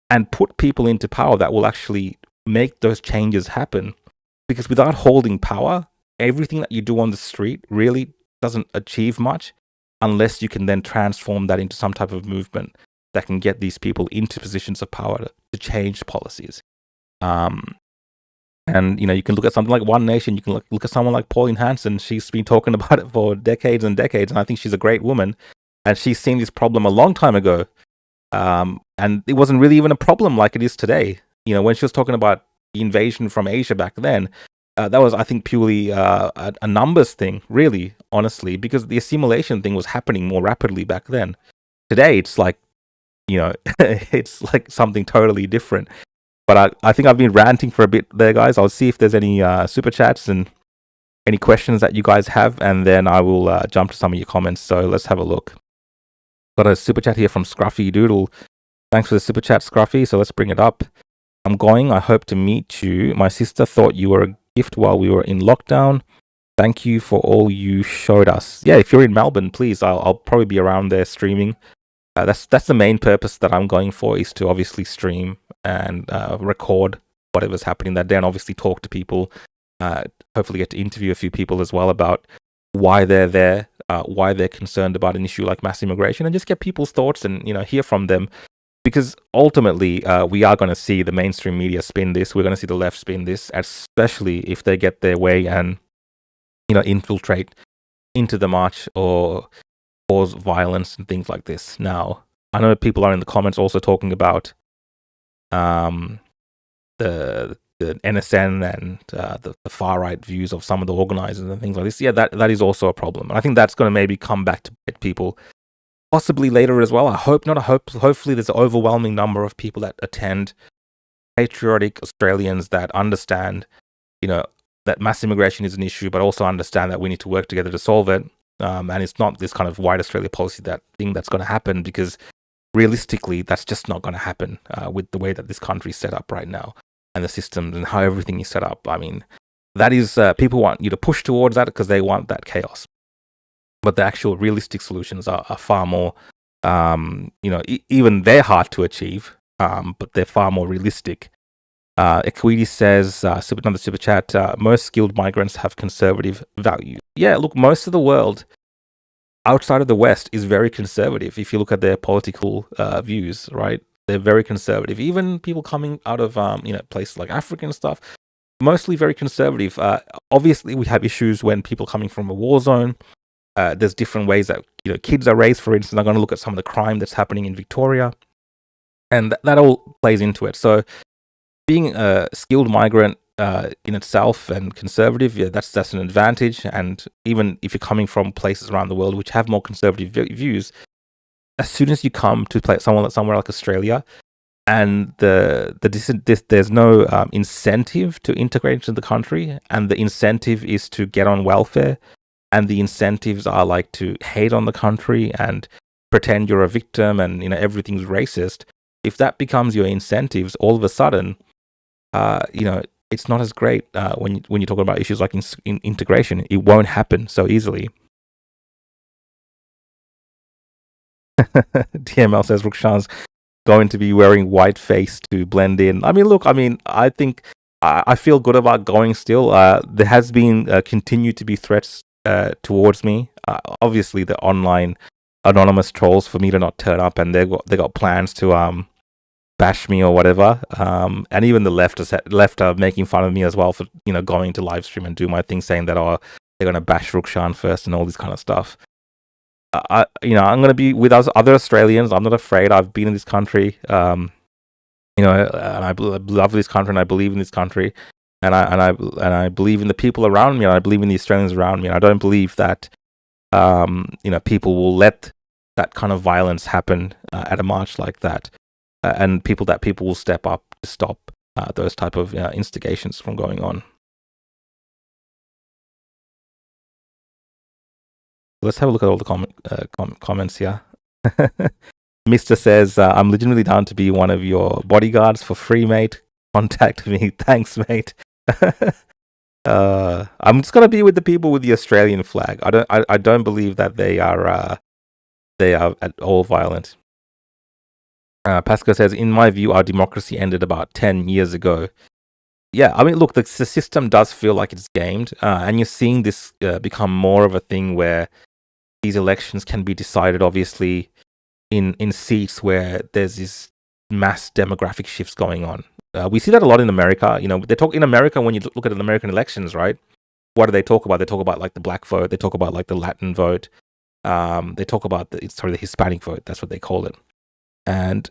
and put people into power that will actually make those changes happen. Because without holding power, everything that you do on the street really doesn't achieve much unless you can then transform that into some type of movement that can get these people into positions of power to change policies. And, you can look at something like One Nation. You can look at someone like Pauline Hanson. She's been talking about it for decades and decades, and I think she's a great woman. And she's seen this problem a long time ago. And it wasn't really even a problem like it is today. When she was talking about the invasion from Asia back then, that was, I think, purely a numbers thing, really, honestly, because the assimilation thing was happening more rapidly back then. Today, it's like, it's like something totally different. But I think I've been ranting for a bit there, guys. I'll see if there's any super chats and any questions that you guys have, and then I will jump to some of your comments. So let's have a look. Got a super chat here from Scruffy Doodle. Thanks for the super chat, Scruffy. So let's bring it up. I'm going. I hope to meet you. My sister thought you were a gift while we were in lockdown. Thank you for all you showed us. Yeah, if you're in Melbourne, please, I'll probably be around there streaming. That's the main purpose that I'm going for, is to obviously stream and record whatever's happening that day, and obviously talk to people. Hopefully get to interview a few people as well about why they're there, why they're concerned about an issue like mass immigration, and just get people's thoughts and hear from them. Because ultimately, we are going to see the mainstream media spin this. We're going to see the left spin this, especially if they get their way and infiltrate into the march or cause violence and things like this. Now, I know people are in the comments also talking about the NSN and the far right views of some of the organizers and things like this. Yeah, that is also a problem, and I think that's going to maybe come back to bite people possibly later as well. I hope not. Hopefully, there's an overwhelming number of people that attend, patriotic Australians that understand, that mass immigration is an issue, but also understand that we need to work together to solve it. And it's not this kind of white Australia policy that's going to happen, because realistically, that's just not going to happen with the way that this country is set up right now and the systems and how everything is set up. I mean, that is, people want you to push towards that because they want that chaos. But the actual realistic solutions are far more, even they're hard to achieve, but they're far more realistic. Equity says, another super chat, most skilled migrants have conservative values. Yeah, look, most of the world outside of the West is very conservative. If you look at their political views, right? They're very conservative. Even people coming out of, places like Africa and stuff, mostly very conservative. Obviously, we have issues when people coming from a war zone. There's different ways that kids are raised. For instance, I'm going to look at some of the crime that's happening in Victoria, and that all plays into it. So, being a skilled migrant in itself and conservative, yeah, that's an advantage. And even if you're coming from places around the world which have more conservative views, as soon as you come to somewhere like Australia, and there's no incentive to integrate into the country, and the incentive is to get on welfare, and the incentives are like to hate on the country and pretend you're a victim and everything's racist. If that becomes your incentives, all of a sudden, it's not as great when you talk about issues like integration. It won't happen so easily. DML says Rukshan's going to be wearing white face to blend in. I mean, look, I think I feel good about going still. There has been continue to be threats towards me. Obviously, the online anonymous trolls for me to not turn up, and they got plans to bash me or whatever. And even the left are making fun of me as well for going to live stream and do my thing, saying that they're gonna bash Rukshan first and all this kind of stuff. I'm gonna be with other Australians. I'm not afraid. I've been in this country. And I love this country, and I believe in this country, and I believe in the people around me, and I believe in the Australians around me, and I don't believe that people will let that kind of violence happen at a march like that, and people will step up to stop those type of instigations from going on. Let's have a look at all the comments here. Mr. says, I'm legitimately down to be one of your bodyguards for free, mate. Contact me. Thanks, mate. I'm just gonna be with the people with the Australian flag. I don't believe that they are at all violent. Pascal says, in my view, our democracy ended about 10 years ago. Yeah, I mean, look, the system does feel like it's gamed, and you're seeing this become more of a thing where these elections can be decided, obviously, in seats where there's this mass demographic shifts going on. We see that a lot in America. They talk in America when you look at the American elections, right? What do they talk about? They talk about like the black vote. They talk about like the Latin vote. They talk about the Hispanic vote. That's what they call it. And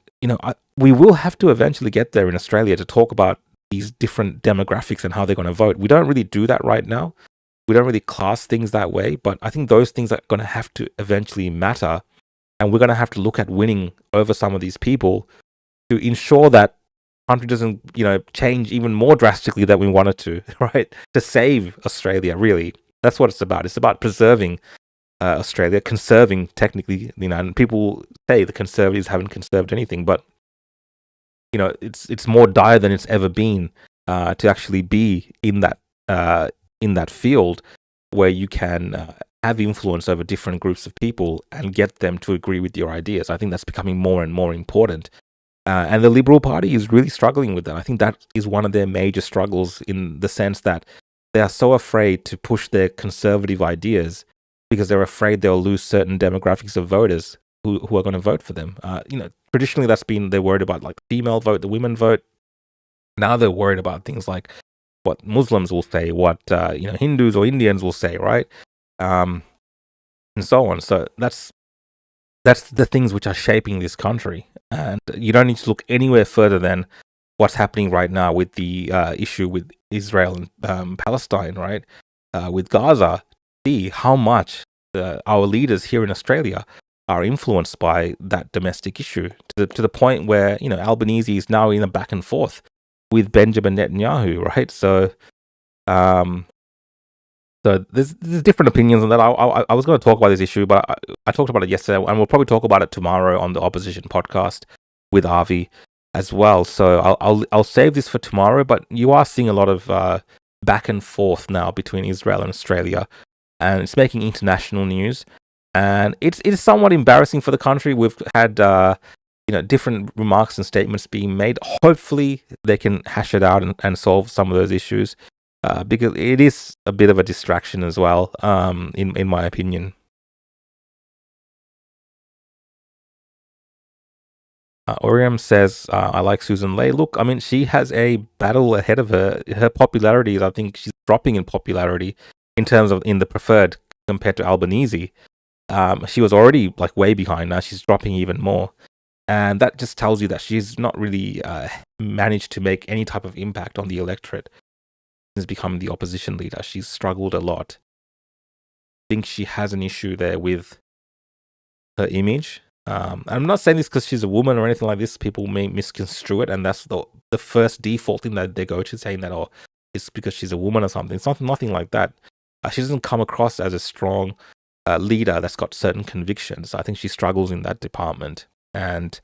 we will have to eventually get there in Australia to talk about these different demographics and how they're going to vote. We don't really do that right now. We don't really class things that way, but I think those things are going to have to eventually matter, and we're going to have to look at winning over some of these people to ensure that the country doesn't, change even more drastically than we want it to, right? To save Australia, really. That's what it's about. It's about preserving Australia, conserving, technically, and people say the Conservatives haven't conserved anything, but it's more dire than it's ever been to actually be in that field where you can have influence over different groups of people and get them to agree with your ideas. I think that's becoming more and more important. And the Liberal Party is really struggling with that. I think that is one of their major struggles, in the sense that they are so afraid to push their conservative ideas because they're afraid they'll lose certain demographics of voters who are going to vote for them. Traditionally they're worried about like the female vote, the women vote. Now they're worried about things like what Muslims will say, what Hindus or Indians will say, right? And so on. So that's the things which are shaping this country. And you don't need to look anywhere further than what's happening right now with the issue with Israel and Palestine, right? With Gaza. See how much our leaders here in Australia are influenced by that domestic issue, to the point where Albanese is now in a back and forth with Benjamin Netanyahu, right? So, there's different opinions on that. I was going to talk about this issue, but I talked about it yesterday, and we'll probably talk about it tomorrow on the Opposition podcast with Avi as well. So I'll save this for tomorrow. But you are seeing a lot of back and forth now between Israel and Australia, and it's making international news. And it's somewhat embarrassing for the country. We've had different remarks and statements being made. Hopefully they can hash it out and solve some of those issues, because it is a bit of a distraction as well, in my opinion. Oriam says, I like Susan Ley. Look, I mean, she has a battle ahead of her. Her popularity is, I think she's dropping in popularity in terms of in the preferred compared to Albanese. She was already like way behind. Now she's dropping even more. And that just tells you that she's not really managed to make any type of impact on the electorate since becoming the opposition leader. She's struggled a lot. I think she has an issue there with her image. I'm not saying this because she's a woman or anything like this. People may misconstrue it, and that's the first default thing that they go to, saying that, it's because she's a woman or something. It's nothing like that. she doesn't come across as a strong leader that's got certain convictions. I think she struggles in that department, and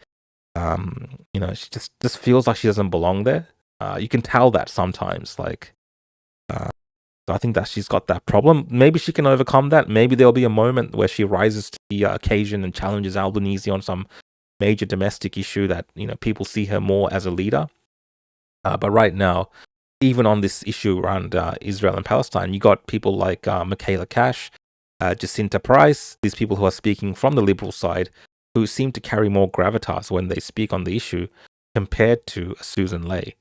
she just feels like she doesn't belong there. You can tell that sometimes, like. So I think that she's got that problem. Maybe she can overcome that. Maybe there'll be a moment where she rises to the occasion and challenges Albanese on some major domestic issue that people see her more as a leader. But right now, even on this issue around Israel and Palestine, you got people like Michaela Cash, Jacinta Price, these people who are speaking from the liberal side, who seem to carry more gravitas when they speak on the issue compared to Susan Ley.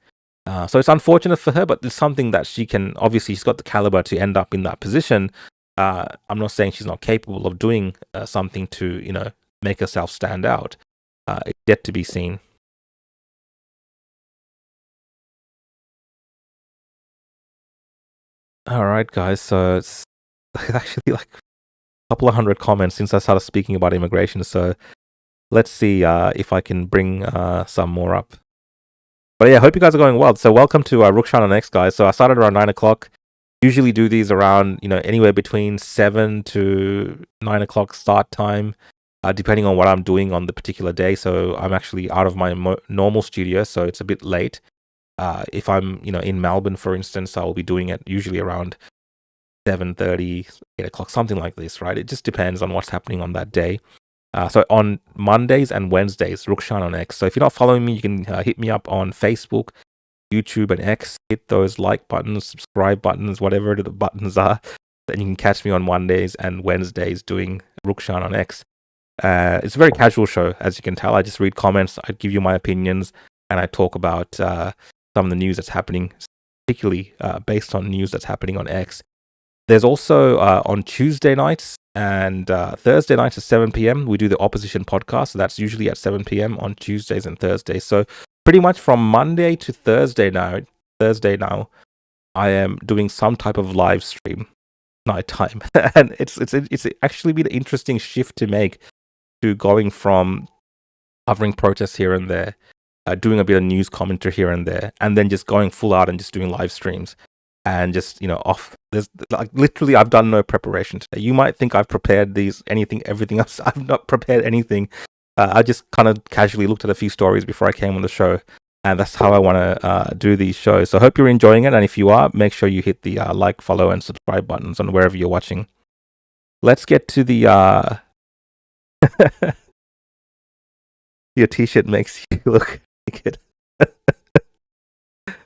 So it's unfortunate for her, but it's something that she can, obviously she's got the caliber to end up in that position. I'm not saying she's not capable of doing something to, make herself stand out. It's yet to be seen. All right, guys. So it's actually like a couple of hundred comments since I started speaking about immigration. So let's see if I can bring some more up. But yeah, I hope you guys are going well. So welcome to Rukshan On X, guys. So I started around 9 o'clock. Usually do these around, anywhere between 7 to 9 o'clock start time, depending on what I'm doing on the particular day. So I'm actually out of my normal studio, so it's a bit late. If I'm, in Melbourne, for instance, I'll be doing it usually around 7:30, 8 o'clock, something like this, right? It just depends on what's happening on that day. So on Mondays and Wednesdays, Rukshan On X. So if you're not following me, you can hit me up on Facebook, YouTube, and X. Hit those like buttons, subscribe buttons, whatever the buttons are. Then you can catch me on Mondays and Wednesdays doing Rukshan On X. It's a very casual show, as you can tell. I just read comments, I give you my opinions, and I talk about some of the news that's happening, particularly based on news that's happening on X. There's also on Tuesday nights and Thursday nights at 7 p.m. we do the opposition podcast. So that's usually at 7 p.m. on Tuesdays and Thursdays. So pretty much from Monday to Thursday now, I am doing some type of live stream nighttime, and it's actually been an interesting shift to make, to going from covering protests here and there, doing a bit of news commentary here and there, and then just going full out and just doing live streams. And just, off. There's like literally, I've done no preparation today. You might think I've prepared everything else. I've not prepared anything. I just kind of casually looked at a few stories before I came on the show, and that's how I want to do these shows. So I hope you're enjoying it, and if you are, make sure you hit the like, follow, and subscribe buttons on wherever you're watching. Let's get to the your t-shirt makes you look naked.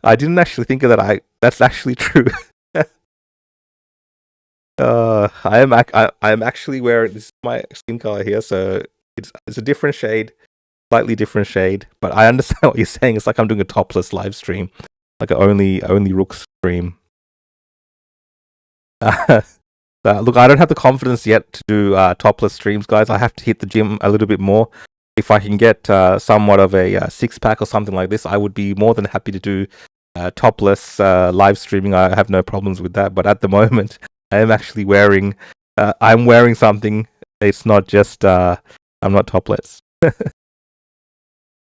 I didn't actually think of that. That's actually true. I am actually wearing, this is my skin color here, so it's a different shade, slightly different shade. But I understand what you're saying. It's like I'm doing a topless live stream, like an only Rooks stream. Look, I don't have the confidence yet to do topless streams, guys. I have to hit the gym a little bit more. If I can get somewhat of a six-pack or something like this, I would be more than happy to do topless live streaming. I have no problems with that. But at the moment, I am actually wearing something. It's not just I'm not topless.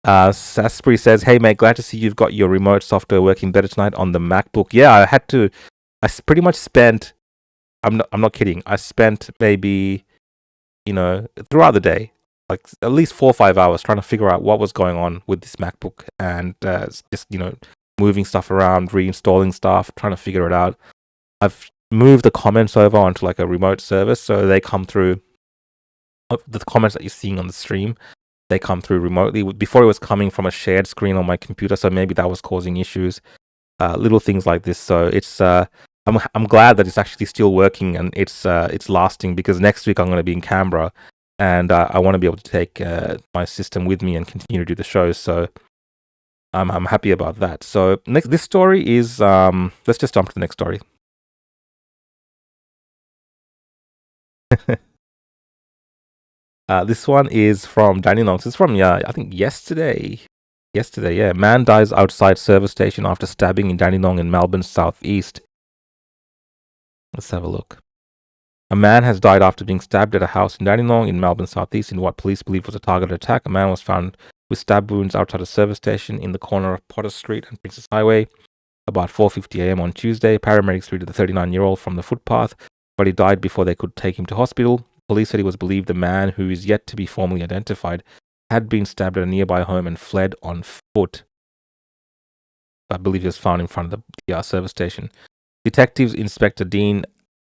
Sasprey says, "Hey mate, glad to see you've got your remote software working better tonight on the MacBook." Yeah, I pretty much spent. I'm not kidding. I spent maybe, throughout the day, like at least 4 or 5 hours trying to figure out what was going on with this MacBook, and just moving stuff around, reinstalling stuff, trying to figure it out. I've moved the comments over onto like a remote service, so they come through. The comments that you're seeing on the stream, they come through remotely. Before it was coming from a shared screen on my computer, so maybe that was causing issues. Little things like this. So it's I'm glad that it's actually still working and it's lasting, because next week I'm going to be in Canberra, and I want to be able to take my system with me and continue to do the show. So I'm happy about that. So this story is let's just jump to the next story. This one is from Dandenong. It's from I think yesterday. Yeah, man dies outside service station after stabbing in Dandenong in Melbourne's southeast. Let's have a look. A man has died after being stabbed at a house in Dandenong in Melbourne's southeast in what police believe was a targeted attack. A man was found with stab wounds outside a service station in the corner of Potter Street and Princess Highway. about 4:50 a.m. on Tuesday. Paramedics treated the 39-year-old from the footpath, but he died before they could take him to hospital. Police said it was believed the man, who is yet to be formally identified, had been stabbed at a nearby home and fled on foot. I believe he was found in front of the service station. Detectives Inspector Dean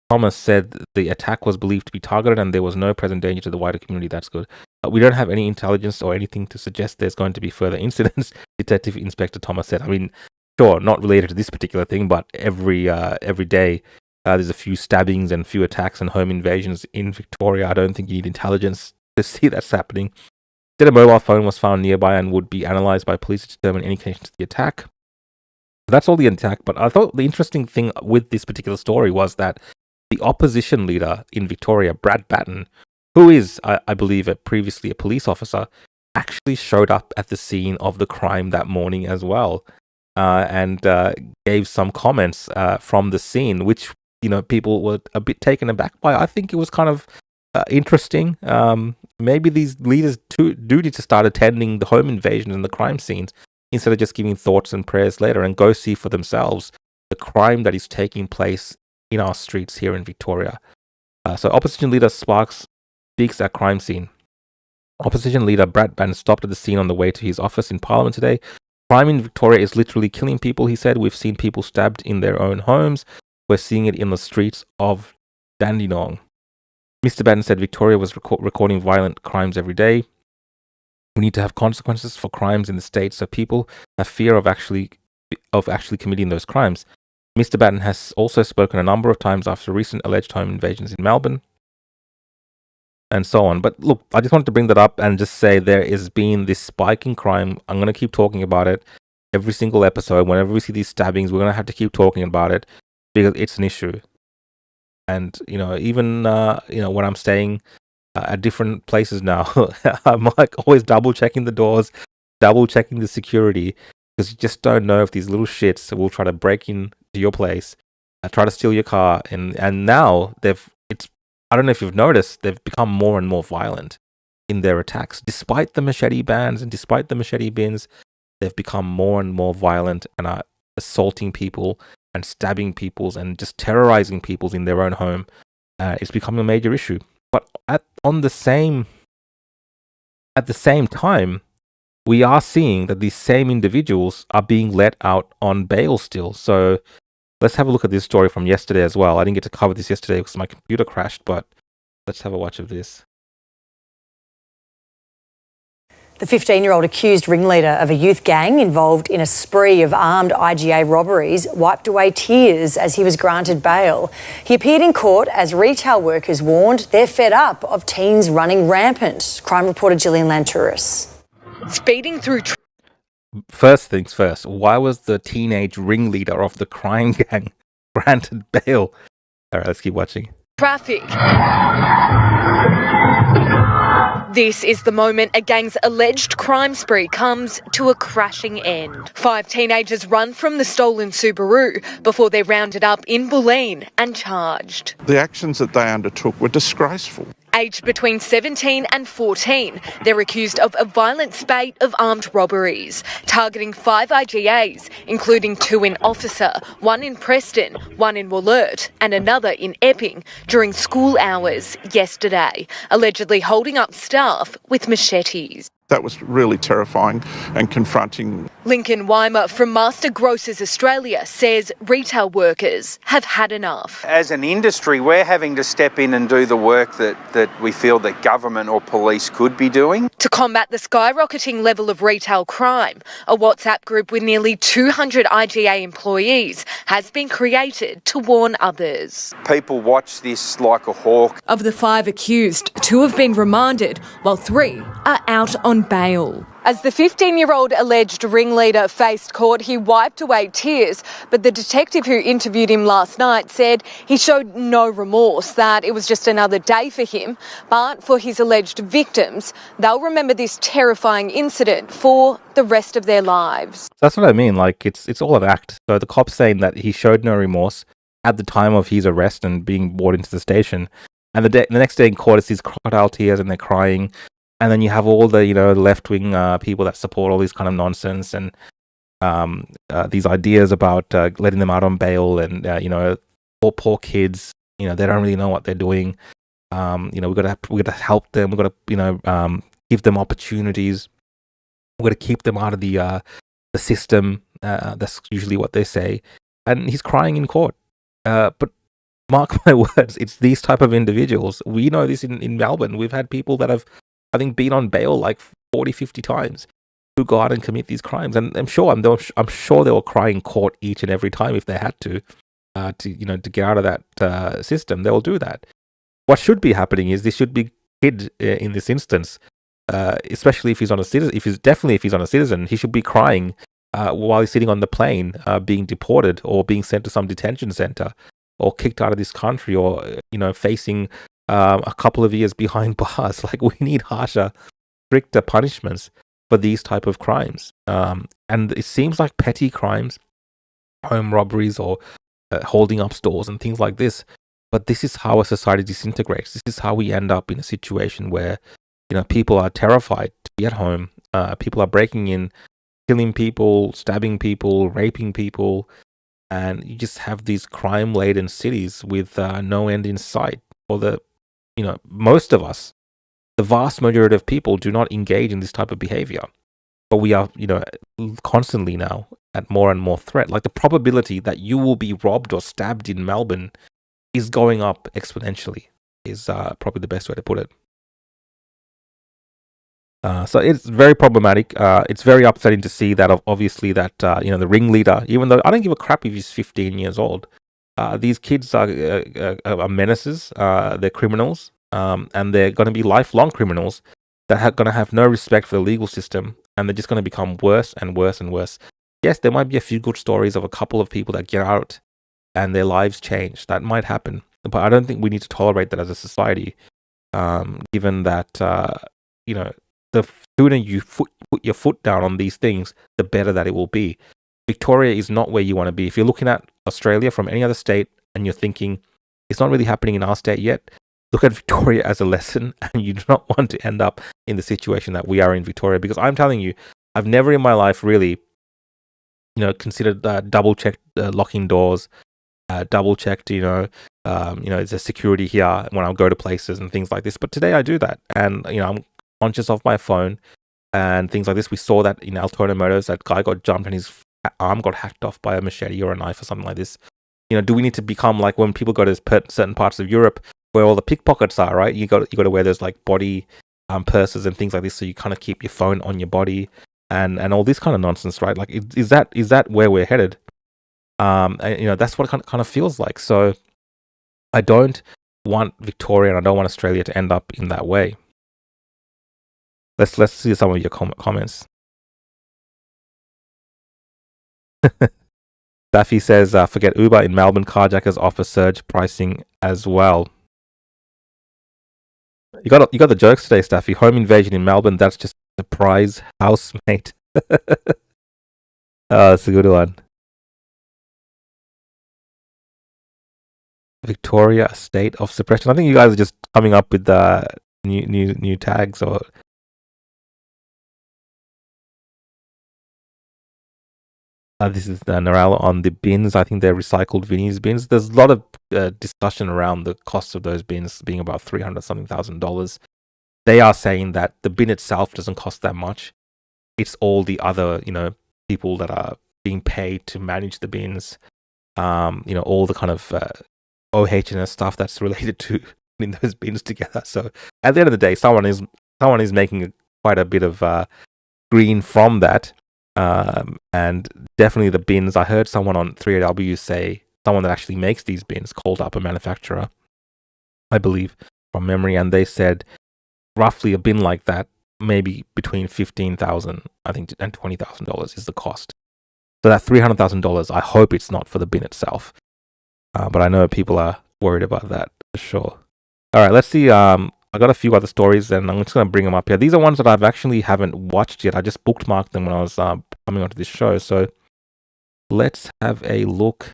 Thomas said the attack was believed to be targeted and there was no present danger to the wider community. That's good. We don't have any intelligence or anything to suggest there's going to be further incidents, Detective Inspector Thomas said. I mean, sure, not related to this particular thing, but every day there's a few stabbings and few attacks and home invasions in Victoria. I don't think you need intelligence to see that's happening. Then a mobile phone was found nearby and would be analysed by police to determine any connection to the attack. That's all the attack, but I thought the interesting thing with this particular story was that the opposition leader in Victoria, Brad Batten, who is, I believe, previously a police officer, actually showed up at the scene of the crime that morning as well, and gave some comments from the scene, which, you know, people were a bit taken aback by. I think it was kind of interesting. Maybe these leaders do need to start attending the home invasions and the crime scenes instead of just giving thoughts and prayers later, and go see for themselves the crime that is taking place in our streets here in Victoria. So opposition leader Sparks speaks at crime scene. Opposition leader Brad Batten stopped at the scene on the way to his office in Parliament today. Crime in Victoria is literally killing people, he said. We've seen people stabbed in their own homes. We're seeing it in the streets of Dandenong. Mr. Batten said Victoria was recording violent crimes every day. We need to have consequences for crimes in the state so people have fear of actually committing those crimes. Mr. Batten has also spoken a number of times after recent alleged home invasions in Melbourne, and so on. But look, I just wanted to bring that up and just say there has been this spike in crime. I'm going to keep talking about it every single episode. Whenever we see these stabbings, we're going to have to keep talking about it because it's an issue. And, you know, even, when I'm staying at different places now, I'm like always double checking the doors, double checking the security, because you just don't know if these little shits will try to break into your place, try to steal your car. And now I don't know if you've noticed, they've become more and more violent in their attacks. Despite the machete bans and despite the machete bins, they've become more and more violent and are assaulting people and stabbing people and just terrorizing people in their own home. It's becoming a major issue. But at the same time, we are seeing that these same individuals are being let out on bail still. So let's have a look at this story from yesterday as well. I didn't get to cover this yesterday because my computer crashed, but let's have a watch of this. The 15-year-old accused ringleader of a youth gang involved in a spree of armed IGA robberies wiped away tears as he was granted bail. He appeared in court as retail workers warned they're fed up of teens running rampant. Crime reporter Gillian Lantouris. Speeding through... First things first, why was the teenage ringleader of the crime gang granted bail? All right, let's keep watching. Traffic. This is the moment a gang's alleged crime spree comes to a crashing end. 5 teenagers run from the stolen Subaru before they're rounded up in Bulleen and charged. The actions that they undertook were disgraceful. Aged between 17 and 14, they're accused of a violent spate of armed robberies, targeting 5 IGAs, including 2 in Officer, 1 in Preston, 1 in Wollert, and another in Epping during school hours yesterday, allegedly holding up staff with machetes. That was really terrifying and confronting. Lincoln Weimer from Master Grocers Australia says retail workers have had enough. As an industry, we're having to step in and do the work that we feel that government or police could be doing. To combat the skyrocketing level of retail crime, a WhatsApp group with nearly 200 IGA employees has been created to warn others. People watch this like a hawk. Of the 5 accused, 2 have been remanded, while 3 are out on bail. As the 15-year-old alleged ringleader faced court, he wiped away tears, but the detective who interviewed him last night said he showed no remorse, that it was just another day for him. But for his alleged victims, they'll remember this terrifying incident for the rest of their lives. That's what I mean. Like, it's all an act. So the cop's saying that he showed no remorse at the time of his arrest and being brought into the station. And the next day in court, it's these crocodile tears and they're crying. And then you have all the, left-wing people that support all this kind of nonsense. And these ideas about letting them out on bail, and poor kids, they don't really know what they're doing. We gotta help them. We gotta give them opportunities. We gotta keep them out of the system. That's usually what they say. And he's crying in court. But mark my words, it's these type of individuals. We know this in Melbourne. We've had people that have, I think, been on bail like 40, 50 times who go out and commit these crimes. And I'm sure they will cry in court each and every time if they had to get out of that system. They will do that. What should be happening is this should be kid in this instance, especially if he's on a citizen. If he's on a citizen, he should be crying while he's sitting on the plane, being deported or being sent to some detention center, or kicked out of this country, or facing a couple of years behind bars. Like, we need harsher, stricter punishments for these type of crimes. And it seems like petty crimes, home robberies, or holding up stores and things like this. But this is how a society disintegrates. This is how we end up in a situation where people are terrified to be at home. People are breaking in, killing people, stabbing people, raping people, and you just have these crime-laden cities with no end in sight. For most of us, the vast majority of people do not engage in this type of behavior, but we are, constantly now at more and more threat. Like, the probability that you will be robbed or stabbed in Melbourne is going up exponentially. Is probably the best way to put it. So it's very problematic. It's very upsetting to see that, obviously, that the ringleader, even though I don't give a crap if he's 15 years old, these kids are menaces. They're criminals, and they're going to be lifelong criminals that are going to have no respect for the legal system, and they're just going to become worse and worse and worse. Yes, there might be a few good stories of a couple of people that get out and their lives change. That might happen, but I don't think we need to tolerate that as a society, given that the sooner you put your foot down on these things, the better that it will be. Victoria is not where you want to be. If you're looking at Australia from any other state and you're thinking it's not really happening in our state yet, look at Victoria as a lesson, and you do not want to end up in the situation that we are in Victoria. Because I'm telling you, I've never in my life really, considered double-checked locking doors, double-checked, there's a security here when I go to places and things like this. But today I do that, and I'm conscious of my phone and things like this. We saw that in Altona Motors, that guy got jumped and his arm got hacked off by a machete or a knife or something like this. Do we need to become like when people go to certain parts of Europe where all the pickpockets are, right? You got to wear those like body purses and things like this, so you kind of keep your phone on your body and all this kind of nonsense, right? Like, is that where we're headed? And, that's what it kind of feels like. So I don't want Victoria and I don't want Australia to end up in that way. Let's see some of your comments. Daffy says, forget Uber. In Melbourne, carjackers offer surge pricing as well. You got the jokes today, Staffy. Home invasion in Melbourne, that's just a surprise housemate. That's a good one. Victoria, a state of suppression. I think you guys are just coming up with new tags or... this is Narella on the bins. I think they're recycled Vinnie's bins. There's a lot of discussion around the cost of those bins being about $300,000. They are saying that the bin itself doesn't cost that much. It's all the other, people that are being paid to manage the bins. All the kind of OH&S stuff that's related to putting those bins together. So at the end of the day, someone is making quite a bit of green from that. And definitely the bins. I heard someone on 3AW say, someone that actually makes these bins called up a manufacturer, I believe, from memory, and they said roughly a bin like that, maybe between $15,000, I think, and $20,000 is the cost. So that $300,000, I hope it's not for the bin itself. But I know people are worried about that for sure. All right, let's see. I got a few other stories, and I'm just going to bring them up here. These are ones that I've actually haven't watched yet. I just bookmarked them when I was coming onto this show. So let's have a look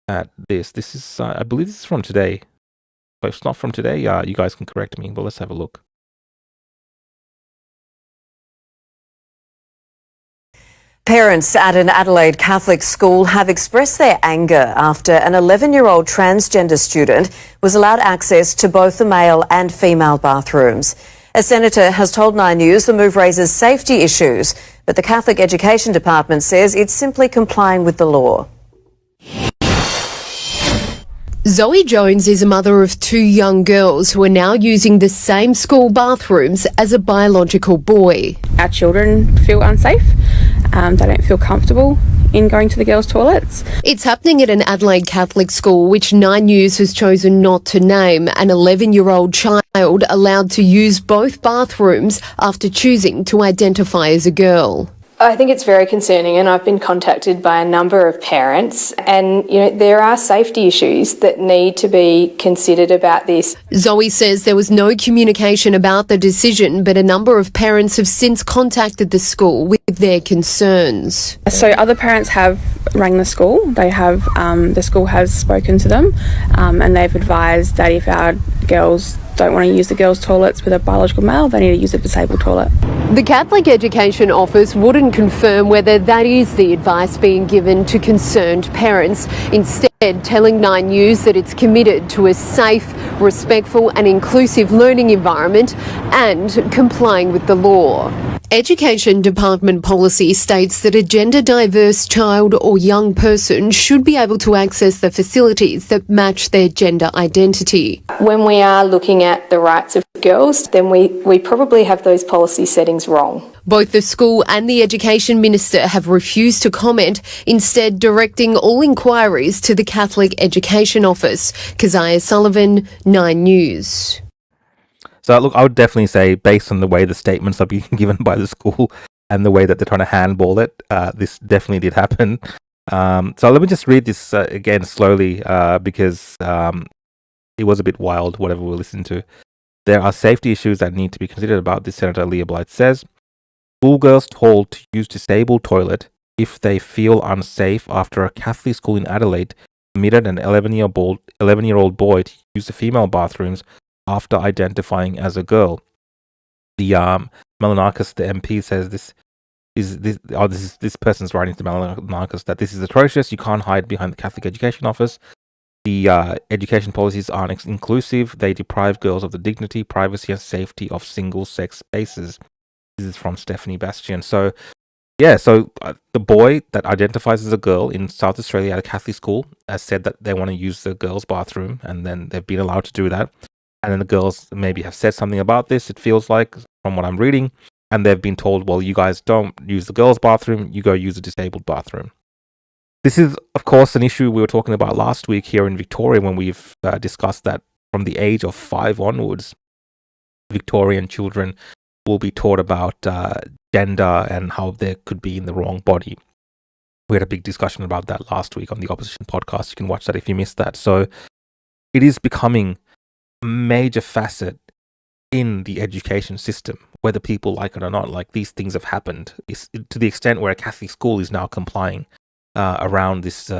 at this. This is, I believe this is from today. But if it's not from today, you guys can correct me, but let's have a look. Parents at an Adelaide Catholic school have expressed their anger after an 11-year-old transgender student was allowed access to both the male and female bathrooms. A senator has told Nine News the move raises safety issues, but the Catholic Education Department says it's simply complying with the law. Zoe Jones is a mother of two young girls who are now using the same school bathrooms as a biological boy. Our children feel unsafe. They don't feel comfortable in going to the girls' toilets. It's happening at an Adelaide Catholic school, which Nine News has chosen not to name. An 11-year-old child allowed to use both bathrooms after choosing to identify as a girl. I think it's very concerning, and I've been contacted by a number of parents, and there are safety issues that need to be considered about this. Zoe says there was no communication about the decision, but a number of parents have since contacted the school with their concerns. So other parents have rang the school. They have the school has spoken to them, and they've advised that if our girls don't want to use the girls' toilets with a biological male, they need to use a disabled toilet. The Catholic Education Office wouldn't confirm whether that is the advice being given to concerned parents, instead telling Nine News that it's committed to a safe, respectful and inclusive learning environment and complying with the law. Education Department policy states that a gender diverse child or young person should be able to access the facilities that match their gender identity. When we are looking at the rights of girls, then we probably have those policy settings wrong. Both the school and the Education Minister have refused to comment, instead directing all inquiries to the Catholic Education Office. Keziah Sullivan, 9 News. So look, I would definitely say, based on the way the statements are being given by the school and the way that they're trying to handball it, this definitely did happen. So let me just read this again slowly because it was a bit wild, whatever we listened to. There are safety issues that need to be considered about this, Senator Leah Blythe says. Schoolgirls told to use disabled toilet if they feel unsafe after a Catholic school in Adelaide permitted an 11-year-old boy to use the female bathrooms after identifying as a girl. The Malinakis, the MP, says this person's writing to Malinakis that this is atrocious. You can't hide behind the Catholic Education Office. The education policies aren't inclusive. They deprive girls of the dignity, privacy, and safety of single-sex spaces. This is from Stephanie Bastian. So, yeah, the boy that identifies as a girl in South Australia at a Catholic school has said that they want to use the girls' bathroom, and then they've been allowed to do that. And then the girls maybe have said something about this, it feels like, from what I'm reading, and they've been told, well, you guys don't use the girls' bathroom, you go use a disabled bathroom. This is, of course, an issue we were talking about last week here in Victoria when we've discussed that from the age of 5 onwards, Victorian children will be taught about gender and how they could be in the wrong body. We had a big discussion about that last week on the Opposition podcast. You can watch that if you missed that. So it is becoming a major facet in the education system, whether people like it or not. Like, these things have happened to the extent where a Catholic school is now complying around this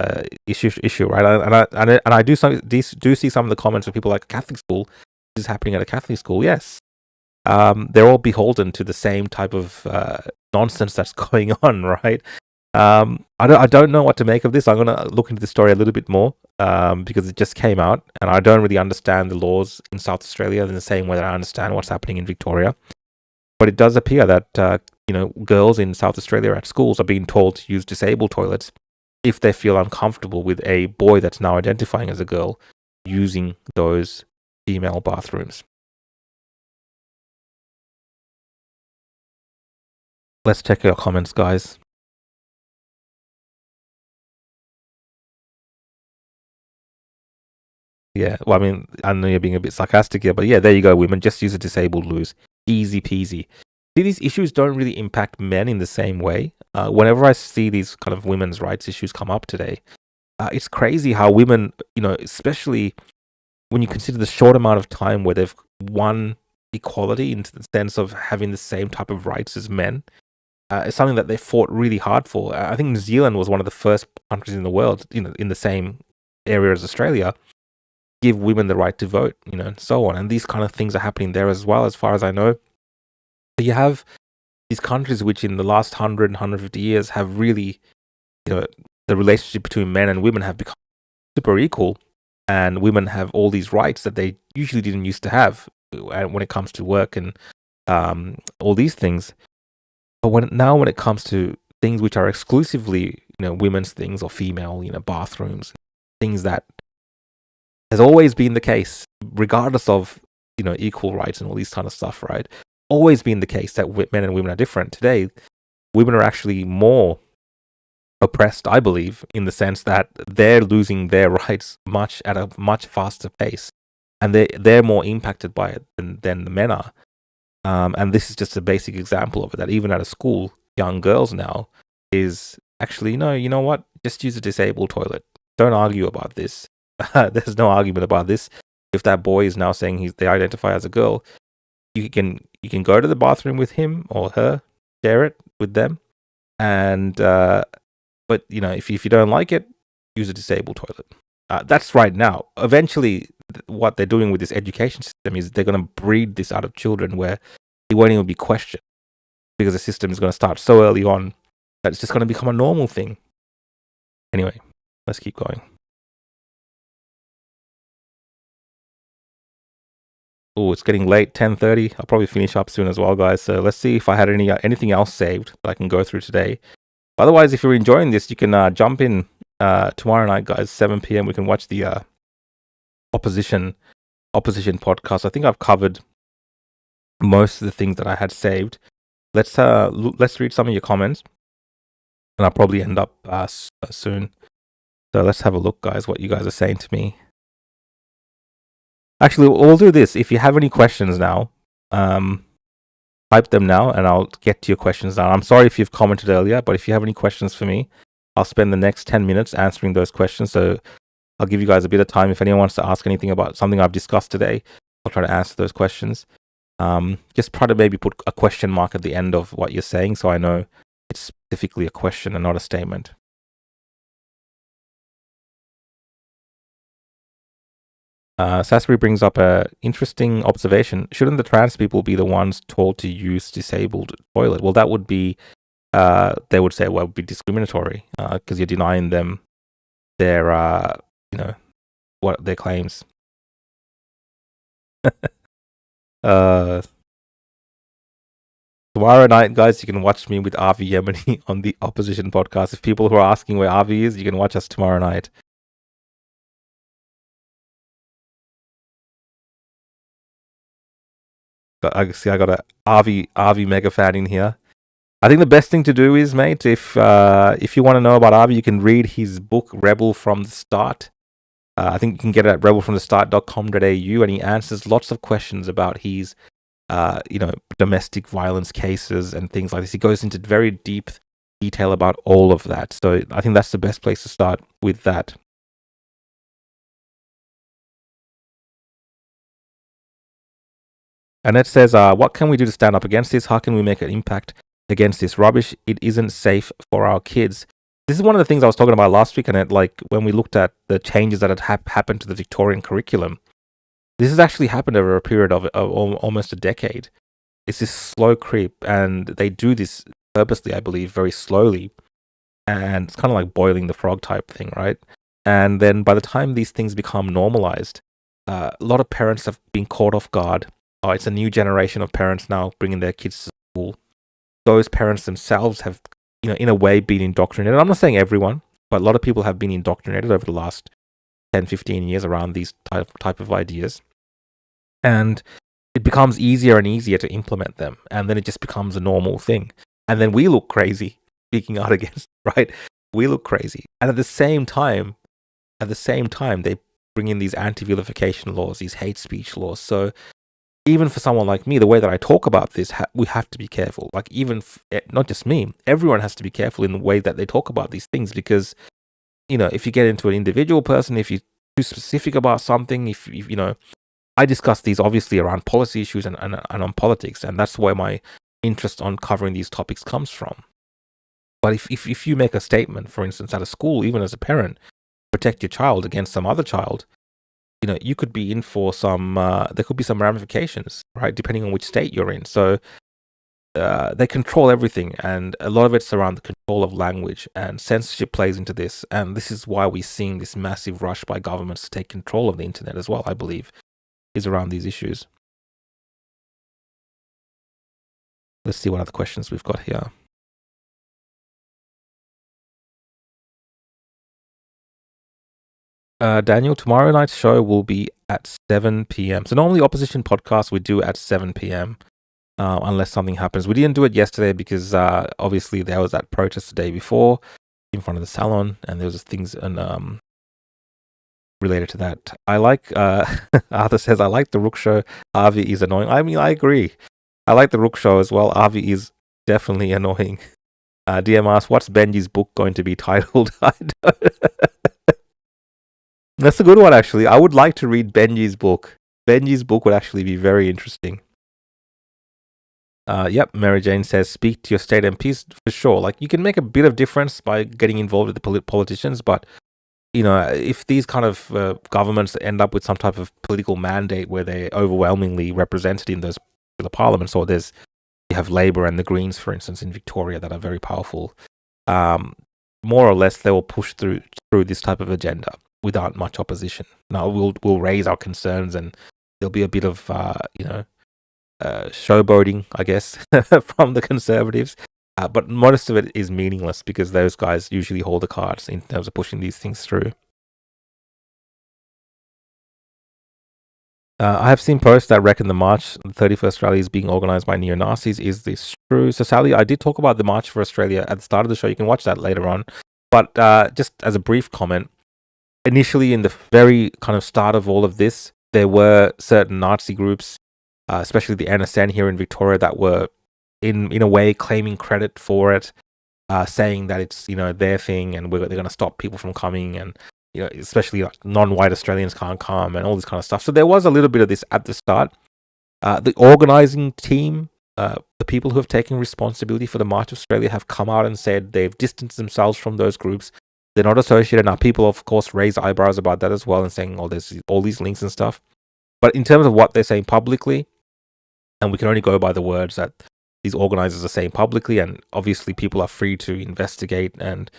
issue, right? And I do see some of the comments of people like, Catholic school, this is happening at a Catholic school. Yes, they're all beholden to the same type of nonsense that's going on, right? I don't know what to make of this. I'm going to look into the story a little bit more because it just came out, and I don't really understand the laws in South Australia in the same way that I understand what's happening in Victoria. But it does appear that girls in South Australia at schools are being told to use disabled toilets if they feel uncomfortable with a boy that's now identifying as a girl using those female bathrooms. Let's check your comments, guys. Yeah, well, I mean, I know you're being a bit sarcastic here, but yeah, there you go, women. Just use a disabled loose. Easy peasy. See, these issues don't really impact men in the same way. Whenever I see these kind of women's rights issues come up today, it's crazy how women, especially when you consider the short amount of time where they've won equality in the sense of having the same type of rights as men, it's something that they fought really hard for. I think New Zealand was one of the first countries in the world, in the same area as Australia, give women the right to vote, and so on. And these kind of things are happening there as well, as far as I know. So you have these countries which in the last 150 years have really, the relationship between men and women have become super equal, and women have all these rights that they usually didn't used to have when it comes to work and all these things. But when it comes to things which are exclusively, women's things or female, bathrooms, things that has always been the case, regardless of, equal rights and all these kind of stuff, right? Always been the case that men and women are different. Today, women are actually more oppressed, I believe, in the sense that they're losing their rights at a much faster pace, and they're more impacted by it than the men are. And this is just a basic example of it. That even at a school, young girls now is actually, no, you know what? Just use a disabled toilet. Don't argue about this. There's no argument about this. If that boy is now saying they identify as a girl, you can go to the bathroom with him or her, share it with them, and but if you don't like it, use a disabled toilet. That's right now. Eventually, what they're doing with this education system is they're going to breed this out of children where it won't even be questioned, because the system is going to start so early on that it's just going to become a normal thing. Anyway, let's keep going. Oh, it's getting late, 10:30. I'll probably finish up soon as well, guys. So let's see if I had anything else saved that I can go through today. Otherwise, if you're enjoying this, you can jump in tomorrow night, guys, 7 p.m. We can watch the opposition podcast. I think I've covered most of the things that I had saved. Let's read some of your comments, and I'll probably end up soon. So let's have a look, guys, what you guys are saying to me. Actually, we'll do this. If you have any questions now, type them now, and I'll get to your questions now. I'm sorry if you've commented earlier, but if you have any questions for me, I'll spend the next 10 minutes answering those questions. So I'll give you guys a bit of time. If anyone wants to ask anything about something I've discussed today, I'll try to answer those questions. Just try to maybe put a question mark at the end of what you're saying, so I know it's specifically a question and not a statement. Sasbury brings up an interesting observation. Shouldn't the trans people be the ones told to use disabled toilet? Well, that would be, they would say, well, it would be discriminatory because you're denying them their, what their claims. Tomorrow night, guys, you can watch me with Avi Yemeni on the Opposition podcast. If people who are asking where Avi is, you can watch us tomorrow night. I got a Avi mega fan in here. I think the best thing to do is, mate, if you want to know about Avi, you can read his book Rebel from the Start. I think you can get it at rebelfromthestart.com.au, and he answers lots of questions about his domestic violence cases and things like this. He goes into very deep detail about all of that. So I think that's the best place to start with that. And it says, what can we do to stand up against this? How can we make an impact against this rubbish? It isn't safe for our kids. This is one of the things I was talking about last week, and when we looked at the changes that had happened to the Victorian curriculum, this has actually happened over a period of almost a decade. It's this slow creep, and they do this purposely, I believe, very slowly. And it's kind of like boiling the frog type thing, right? And then by the time these things become normalized, a lot of parents have been caught off guard. Oh, it's a new generation of parents now bringing their kids to school. Those parents themselves have, in a way, been indoctrinated. I'm not saying everyone, but a lot of people have been indoctrinated over the last 10, 15 years around these type of ideas. And it becomes easier and easier to implement them. And then it just becomes a normal thing. And then we look crazy speaking out against, right? We look crazy. And at the same time, they bring in these anti-vilification laws, these hate speech laws. So even for someone like me, the way that I talk about this, we have to be careful. Like not just me, everyone has to be careful in the way that they talk about these things, because, if you get into an individual person, if you're too specific about something, if I discuss these obviously around policy issues and on politics, and that's where my interest on covering these topics comes from. But if you make a statement, for instance, at a school, even as a parent, protect your child against some other child, you could be in for some, there could be some ramifications, right? Depending on which state you're in. So they control everything, and a lot of it's around the control of language, and censorship plays into this, and this is why we're seeing this massive rush by governments to take control of the internet as well, I believe, is around these issues. Let's see what other questions we've got here. Daniel, tomorrow night's show will be at 7 p.m. So normally opposition podcasts we do at 7 p.m. Unless something happens. We didn't do it yesterday because obviously there was that protest the day before in front of the salon, and there was things related to that. I like Arthur says, I like the Rook show. Avi is annoying. I mean, I agree. I like the Rook show as well. Avi is definitely annoying. DM asks, what's Benji's book going to be titled? I don't. That's a good one, actually. I would like to read Benji's book. Benji's book would actually be very interesting. Yep, Mary Jane says, speak to your state MPs for sure. Like, you can make a bit of difference by getting involved with the politicians, but, you know, if these kind of governments end up with some type of political mandate where they're overwhelmingly represented in those parliaments, or you have Labour and the Greens, for instance, in Victoria that are very powerful, more or less they will push through this type of agenda without much opposition. Now, we'll raise our concerns, and there'll be a bit of, showboating, I guess, from the Conservatives. But most of it is meaningless because those guys usually hold the cards in terms of pushing these things through. I have seen posts that reckon the March, the 31st rally is being organised by neo-Nazis. Is this true? So, Sally, I did talk about the March for Australia at the start of the show. You can watch that later on. But just as a brief comment, initially in the very kind of start of all of this, there were certain Nazi groups, especially the NSN here in Victoria, that were in a way claiming credit for it, saying that it's, you know, their thing, and they're going to stop people from coming, and, you know, especially like non-white Australians can't come, and all this kind of stuff. So there was a little bit of this at the start. The organising team, the people who have taken responsibility for the March of Australia, have come out and said they've distanced themselves from those groups. They're not associated. Now, people, of course, raise eyebrows about that as well and saying, oh, there's all these links and stuff. But in terms of what they're saying publicly, and we can only go by the words that these organisers are saying publicly, and obviously people are free to investigate and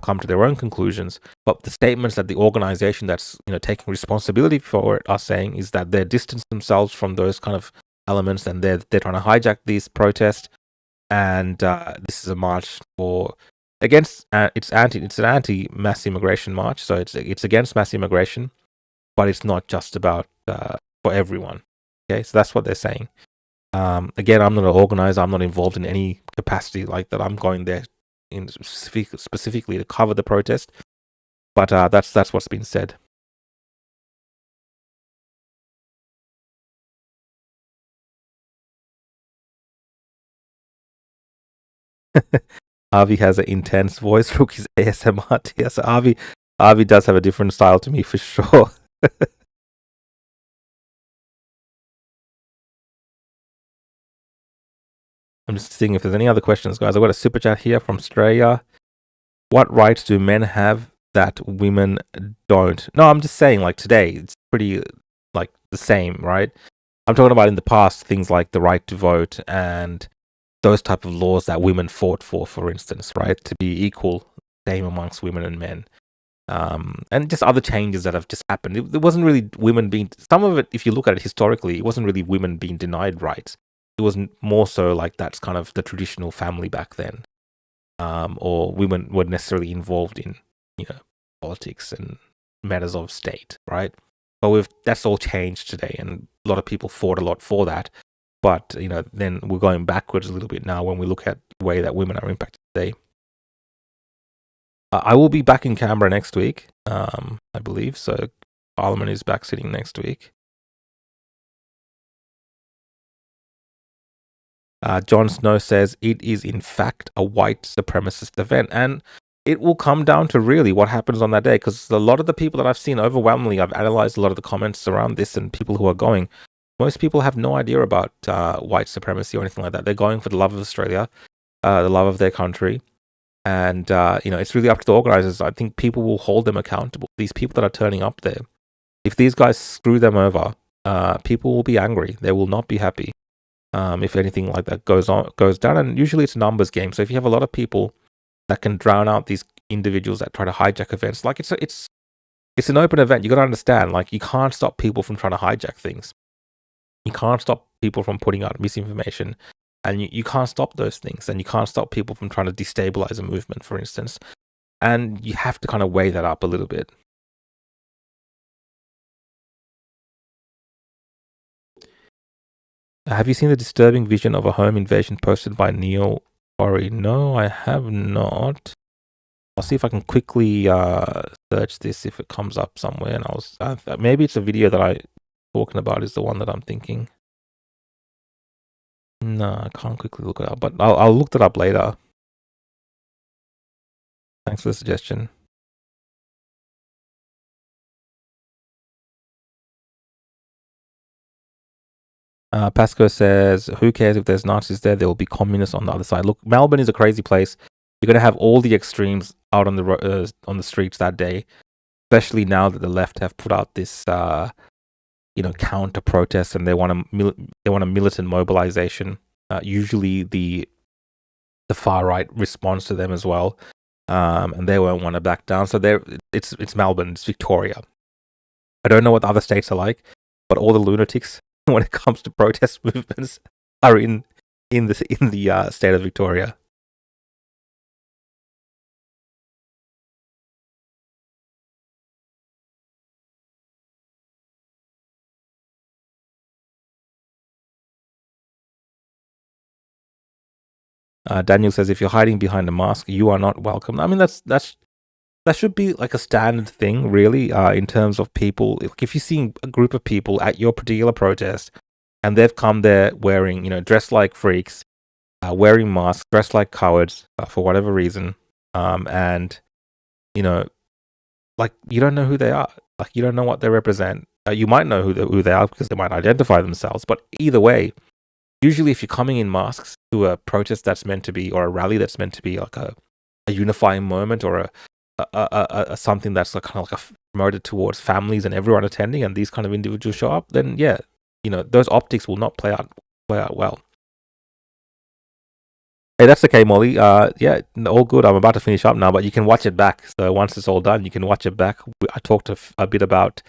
come to their own conclusions. But the statements that the organisation that's, you know, taking responsibility for it are saying is that they're distanced themselves from those kind of elements, and they're trying to hijack this protest. And this is a march against it's an anti-mass immigration march, so it's against mass immigration, but it's not just about for everyone. Okay, so that's what they're saying. Again, I'm not an organizer. I'm not involved in any capacity like that. I'm going there specifically to cover the protest. But that's what's been said. Avi has an intense voice. Rookie's ASMR. Yes, Avi does have a different style to me for sure. I'm just seeing if there's any other questions, guys. I've got a super chat here from Australia. What rights do men have that women don't? No, I'm just saying, like, today, it's pretty, like, the same, right? I'm talking about in the past, things like the right to vote and those type of laws that women fought for instance, right? To be equal, same amongst women and men. And just other changes that have just happened. It wasn't really women being, some of it, if you look at it historically, it wasn't really women being denied rights. It was more so like that's kind of the traditional family back then. Or women weren't necessarily involved in, you know, politics and matters of state, right? But that's all changed today, and a lot of people fought a lot for that. But, you know, then we're going backwards a little bit now when we look at the way that women are impacted today. I will be back in Canberra next week, I believe. So Parliament is back sitting next week. Jon Snow says it is in fact a white supremacist event, and it will come down to really what happens on that day, because a lot of the people that I've seen, overwhelmingly, I've analyzed a lot of the comments around this and people who are going, most people have no idea about white supremacy or anything like that. They're going for the love of Australia, the love of their country, and you know, it's really up to the organisers. I think people will hold them accountable. These people that are turning up there, if these guys screw them over, people will be angry. They will not be happy. if anything like that goes down. And usually it's a numbers game. So if you have a lot of people that can drown out these individuals that try to hijack events, like it's an open event. You got to understand, like, you can't stop people from trying to hijack things. You can't stop people from putting out misinformation, and you can't stop those things, and you can't stop people from trying to destabilize a movement, for instance. And you have to kind of weigh that up a little bit. Have you seen the disturbing vision of a home invasion posted by Neil Ori? No, I have not. I'll see if I can quickly search this if it comes up somewhere. And maybe it's a video that I talking about is the one that I'm thinking. No, I can't quickly look it up, but I'll look that up later. Thanks for the suggestion. Pasco says, who cares if there's Nazis there? There will be communists on the other side. Look, Melbourne is a crazy place. You're going to have all the extremes out on the streets that day, especially now that the left have put out this counter protest, and they want a militant mobilization. Usually the far right responds to them as well, and they won't want to back down. So it's Melbourne, it's Victoria. I don't know what the other states are like, but all the lunatics when it comes to protest movements are in the state of Victoria. Daniel says, if you're hiding behind a mask, you are not welcome. I mean, that should be like a standard thing, really, in terms of people. Like, if you see a group of people at your particular protest and they've come there wearing, dressed like freaks, wearing masks, dressed like cowards for whatever reason, and, like, you don't know who they are. Like, you don't know what they represent. You might know who they are because they might identify themselves, but either way, usually if you're coming in masks to a protest that's meant to be, or a rally that's meant to be like a unifying moment, or a something that's like kind of like promoted towards families and everyone attending, and these kind of individuals show up, then yeah, those optics will not play out well. Hey, that's okay, Molly. Yeah, all good. I'm about to finish up now, but you can watch it back. So once it's all done, you can watch it back. I talked a bit about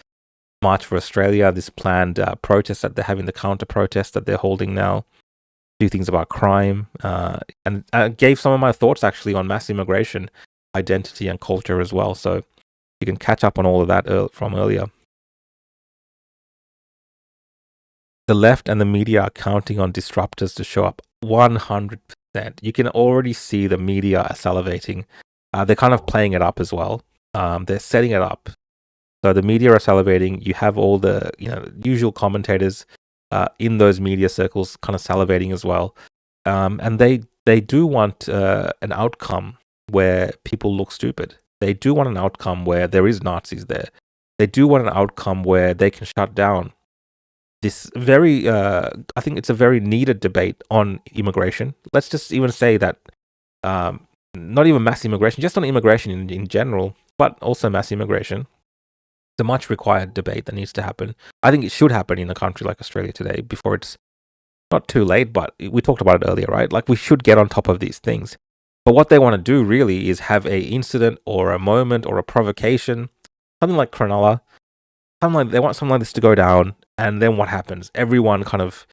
March for Australia, this planned protest that they're having, the counter protest that they're holding now. A few things about crime, and I gave some of my thoughts actually on mass immigration, identity, and culture as well. So you can catch up on all of that from earlier. The left and the media are counting on disruptors to show up 100%. You can already see the media are salivating. They're kind of playing it up as well. They're setting it up. So the media are salivating. You have all the usual commentators in those media circles kind of salivating as well. And they do want an outcome where people look stupid. They do want an outcome where there is Nazis there. They do want an outcome where they can shut down this very, I think it's a very needed debate on immigration. Let's just even say that, not even mass immigration, just on immigration in general, but also mass immigration. It's a much required debate that needs to happen. I think it should happen in a country like Australia today before it's not too late, but we talked about it earlier, right? Like, we should get on top of these things. But what they want to do really is have a incident or a moment or a provocation, something like Cronulla. They want something like this to go down, and then what happens? Everyone kind of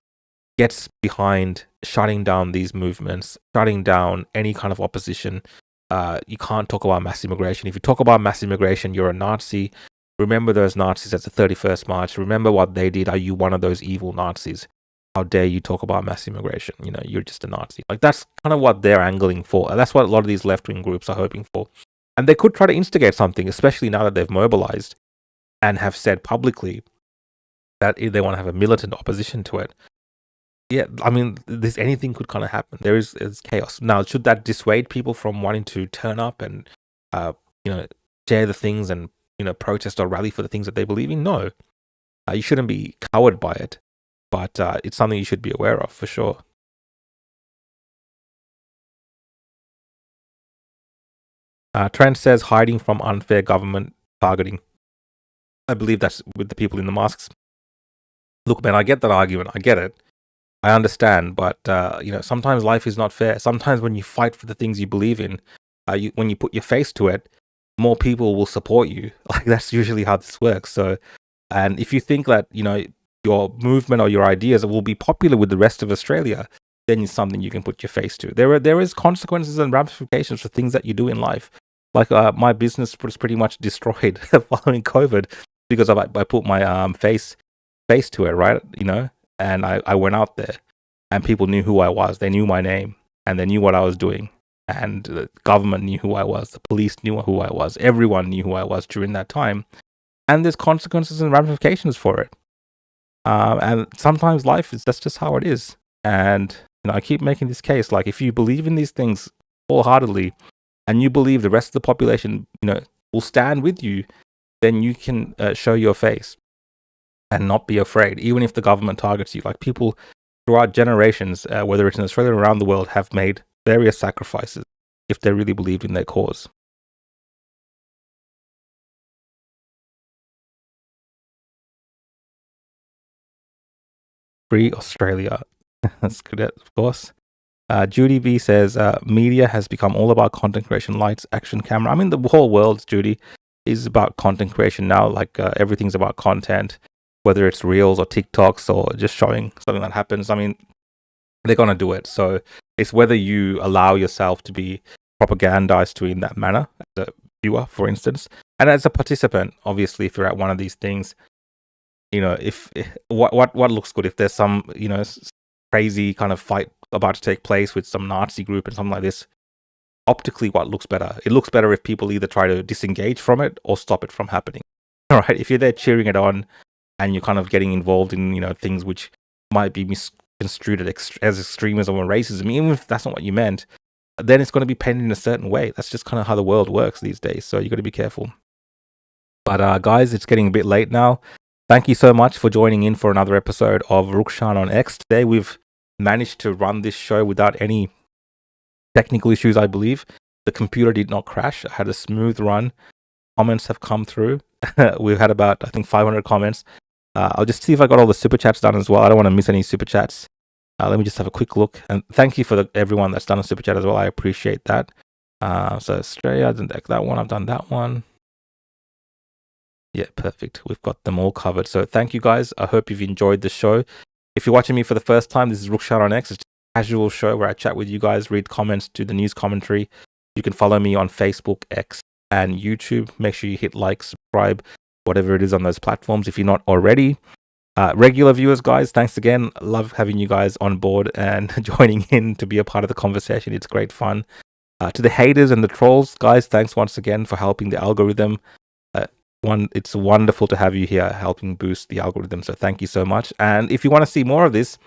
gets behind shutting down these movements, shutting down any kind of opposition. You can't talk about mass immigration. If you talk about mass immigration, you're a Nazi. Remember those Nazis at the 31st March. Remember what they did. Are you one of those evil Nazis? How dare you talk about mass immigration? You're just a Nazi. Like, that's kind of what they're angling for. That's what a lot of these left-wing groups are hoping for. And they could try to instigate something, especially now that they've mobilized and have said publicly that they want to have a militant opposition to it. Yeah, I mean, anything could kind of happen. There's chaos. Now, should that dissuade people from wanting to turn up and, share the things and, protest or rally for the things that they believe in? No. You shouldn't be cowed by it, but it's something you should be aware of for sure. Trent says, hiding from unfair government targeting. I believe that's with the people in the masks. Look, man, I get that argument. I get it. I understand, but sometimes life is not fair. Sometimes when you fight for the things you believe in, when you put your face to it, more people will support you. Like, that's usually how this works. So, and if you think that your movement or your ideas will be popular with the rest of Australia, then it's something you can put your face to. There is consequences and ramifications for things that you do in life. Like my business was pretty much destroyed following COVID because I put my face to it, right? And I went out there, and people knew who I was. They knew my name, and they knew what I was doing. And the government knew who I was. The police knew who I was. Everyone knew who I was during that time. And there's consequences and ramifications for it. And sometimes life is that's just how it is. And I keep making this case, like, if you believe in these things wholeheartedly, and you believe the rest of the population, will stand with you, then you can show your face and not be afraid, even if the government targets you. Like, people throughout generations, whether it's in Australia or around the world, have made various sacrifices if they really believed in their cause. Free Australia. That's good, of course. Judy B says, media has become all about content creation, lights, action, camera. I mean, the whole world, Judy, is about content creation now. Like, everything's about content, whether it's reels or TikToks or just showing something that happens. I mean, they're going to do it. So it's whether you allow yourself to be propagandized to in that manner, as a viewer, for instance. And as a participant, obviously, if you're at one of these things, if what looks good, if there's some, crazy kind of fight about to take place with some Nazi group and something like this, optically, what looks better? It looks better if people either try to disengage from it or stop it from happening. All right, if you're there cheering it on and you're kind of getting involved in, things which might be misconstrued as extremism or racism, even if that's not what you meant, then it's going to be painted in a certain way. That's just kind of how the world works these days. So you got to be careful. But guys, it's getting a bit late now. Thank you so much for joining in for another episode of Rukshan on X. Today we've managed to run this show without any technical issues, I believe. The computer did not crash. I had a smooth run. Comments have come through. We've had about, I think, 500 comments. I'll just see if I got all the super chats done as well. I don't want to miss any super chats. Let me just have a quick look. And thank you for everyone that's done a super chat as well. I appreciate that. So Australia, I didn't that one. I've done that one. Yeah, perfect. We've got them all covered. So thank you guys. I hope you've enjoyed the show. If you're watching me for the first time, this is Rukshan on X. It's a casual show where I chat with you guys, read comments, do the news commentary. You can follow me on Facebook, X, and YouTube. Make sure you hit like, subscribe, whatever it is on those platforms if you're not already. Regular viewers, guys, thanks again. Love having you guys on board and joining in to be a part of the conversation. It's great fun. To the haters and the trolls, guys, thanks once again for helping the algorithm. It's wonderful to have you here helping boost the algorithm. So thank you so much. And if you want to see more of this,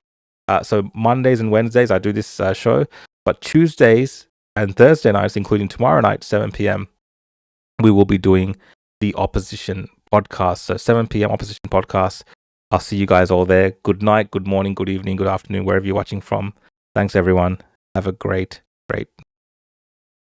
so Mondays and Wednesdays, I do this show. But Tuesdays and Thursday nights, including tomorrow night, 7 p.m., we will be doing the Opposition podcast. So 7 p.m. Opposition podcast. I'll see you guys all there. Good night, good morning, good evening, good afternoon, wherever you're watching from. Thanks, everyone. Have a great